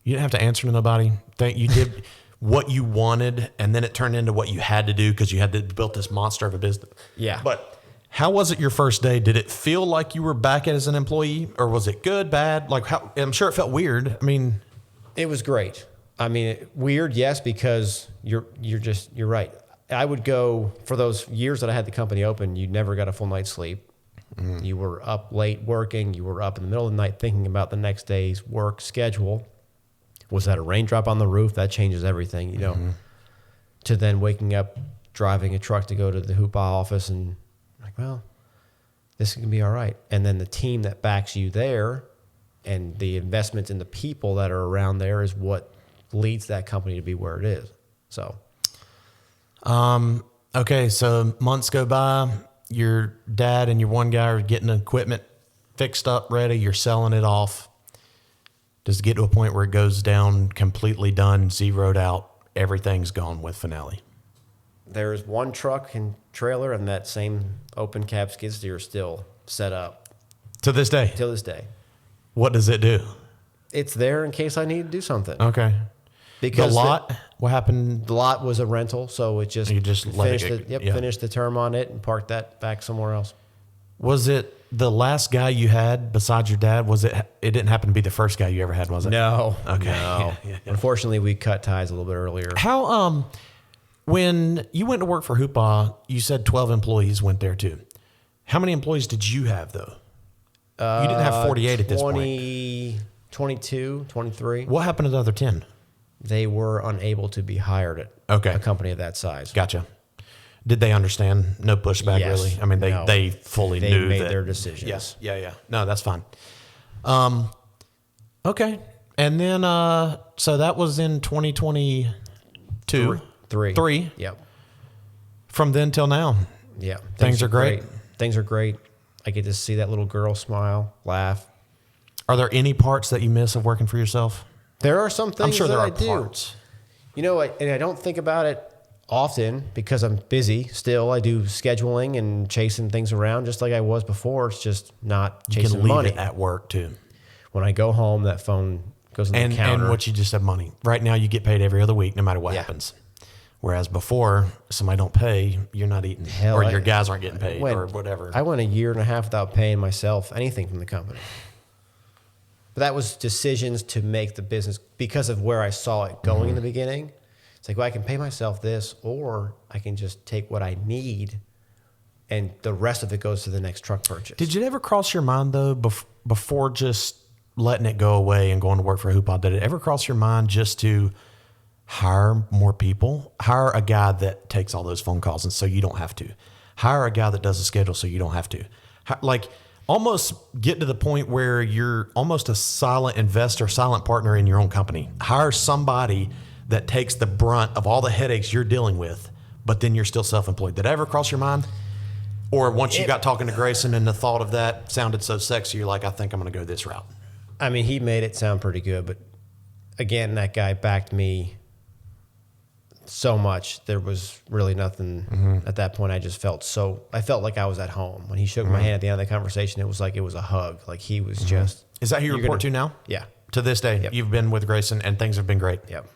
you didn't have to answer to nobody. You did what you wanted, and then it turned into what you had to do because you had to build this monster of a business. Yeah. But how was it your first day? Did it feel like you were back as an employee, or was it good, bad? Like, how? I'm sure it felt weird. I mean, it was great. I mean, weird, yes, because you're right. I would go for those years that I had the company open. You never got a full night's sleep. Mm-hmm. You were up late working. You were up in the middle of the night thinking about the next day's work schedule. Was that a raindrop on the roof? That changes everything, you know. Mm-hmm. To then waking up, driving a truck to go to the Hoopah office and like, well, this can be all right. And then the team that backs you there and the investments in the people that are around there is what leads that company to be where it is. So, okay, so months go by. Your dad and your one guy are getting the equipment fixed up, ready. You're selling it off. Does it get to a point where it goes down, completely done, zeroed out, everything's gone with Finelli? There's one truck and trailer, and that same open cab skid steer is still set up. To this day? Till this day. What does it do? It's there in case I need to do something. Okay. Because the lot, what happened? The lot was a rental, so it just, you just finished finished the term on it and parked that back somewhere else. Was it the last guy you had besides your dad? Was it? It didn't happen to be the first guy you ever had, was it? No. Okay. No. Yeah. Unfortunately, we cut ties a little bit earlier. How when you went to work for Hoopah, you said 12 employees went there too. How many employees did you have though? You didn't have 48 at this point. 22, 23. What happened to the other 10? They were unable to be hired at a company of that size. Gotcha. Did they understand? No pushback, yes. really? I mean, they fully knew They made that, their decisions. Yes. Yeah. No, that's fine. Okay. And then, so that was in 2022? Three. Yep. From then till now? Yeah. Things are great. Things are great. I get to see that little girl smile, laugh. Are there any parts that you miss of working for yourself? There are some things I'm sure that there I are do. parts. You know, and I don't think about it often because I'm busy still. I do scheduling and chasing things around just like I was before. It's just not chasing money. You can leave it at work too. When I go home, that phone goes on the counter. And what you just said, money. Right now, you get paid every other week, no matter what happens. Whereas before, if somebody don't pay, you're not eating, or your guys aren't getting paid, or whatever. I went a year and a half without paying myself anything from the company. But that was decisions to make the business because of where I saw it going in the beginning. It's like, well, I can pay myself this, or I can just take what I need, and the rest of it goes to the next truck purchase. Did it ever cross your mind, though, before just letting it go away and going to work for Hoopah, did it ever cross your mind just to hire more people? Hire a guy that takes all those phone calls, and so you don't have to. Hire a guy that does a schedule so you don't have to. Like, almost get to the point where you're almost a silent investor, silent partner in your own company. Hire somebody that takes the brunt of all the headaches you're dealing with, but then you're still self-employed. Did that ever cross your mind? Or once you got talking to Grayson and the thought of that sounded so sexy, you're like, I think I'm going to go this route. I mean, he made it sound pretty good, but again, that guy backed me so much. There was really nothing at that point. I felt like I was at home. When he shook my hand at the end of the conversation, it was like it was a hug. Like he was just. Is that who you report to now? Yeah. To this day, you've been with Grayson and things have been great. Yep.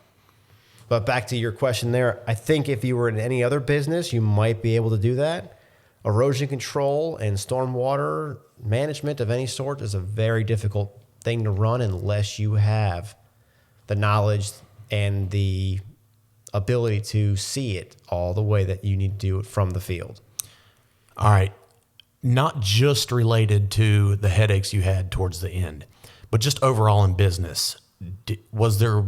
But back to your question there, I think if you were in any other business, you might be able to do that. Erosion control and stormwater management of any sort is a very difficult thing to run unless you have the knowledge and the ability to see it all the way that you need to do it from the field. All right. Not just related to the headaches you had towards the end, but just overall in business. Was there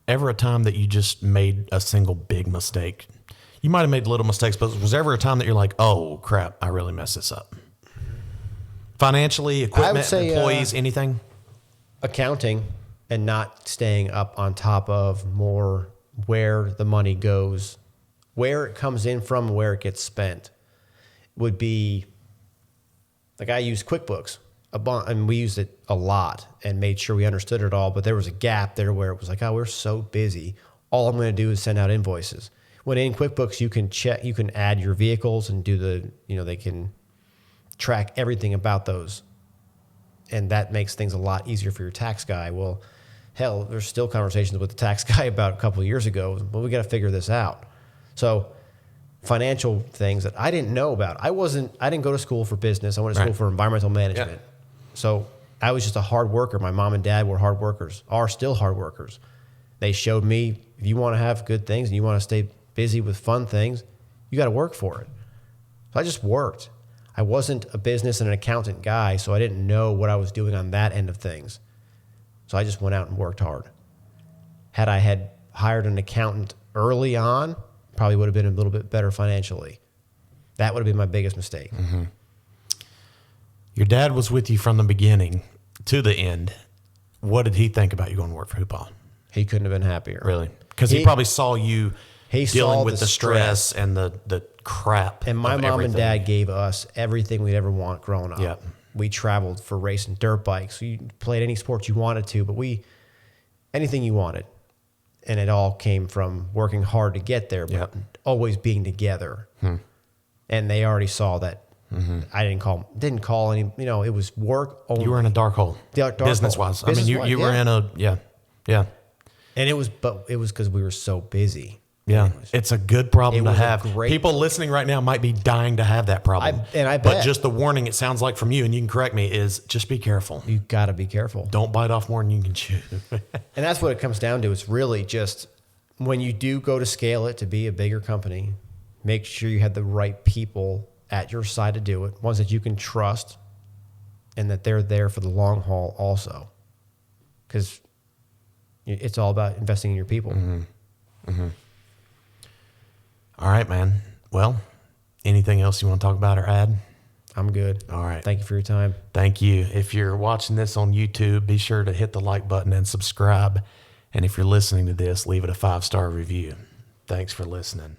ever a time that you just made a single big mistake? You might have made little mistakes, but was there ever a time that you're like, oh, crap, I really messed this up? Financially, equipment, employees, anything? Accounting and not staying up on top of more where the money goes, where it comes in from, where it gets spent would be like I use QuickBooks and we used it a lot and made sure we understood it all. But there was a gap there where it was like, oh, we're so busy. All I'm going to do is send out invoices. When in QuickBooks, you can check, you can add your vehicles and do they can track everything about those. And that makes things a lot easier for your tax guy. Well, hell, there's still conversations with the tax guy about a couple of years ago. Well, we got to figure this out. So financial things that I didn't know about. I didn't go to school for business. I went to school for environmental management. Yeah. So I was just a hard worker. My mom and dad were hard workers, are still hard workers. They showed me, if you want to have good things and you want to stay busy with fun things, you got to work for it. So I just worked. I wasn't a business and an accountant guy, so I didn't know what I was doing on that end of things. So I just went out and worked hard. Had I had hired an accountant early on, probably would have been a little bit better financially. That would have been my biggest mistake. Mm-hmm. Your dad was with you from the beginning to the end. What did he think about you going to work for Hoopah? He couldn't have been happier. Really? Because he probably saw you dealing with the stress and the crap. And my mom and dad gave us everything we'd ever want growing up. Yep. We traveled for racing dirt bikes. You played any sport you wanted to, but anything you wanted. And it all came from working hard to get there, but always being together. And they already saw that. I didn't call any, it was work only. You were in a dark hole, business-wise. I mean, you were in a, yeah. And it was because we were so busy. Yeah, it's a good problem to have. People listening right now might be dying to have that problem. I bet. But just the warning, it sounds like from you, and you can correct me, is just be careful. You got to be careful. Don't bite off more than you can chew. And that's what it comes down to. It's really just when you do go to scale it to be a bigger company, make sure you have the right people at your side to do it, ones that you can trust, and that they're there for the long haul also. Because it's all about investing in your people. All right, man. Well, anything else you want to talk about or add? I'm good. All right. Thank you for your time. Thank you. If you're watching this on YouTube, be sure to hit the like button and subscribe. And if you're listening to this, leave it a 5-star review. Thanks for listening.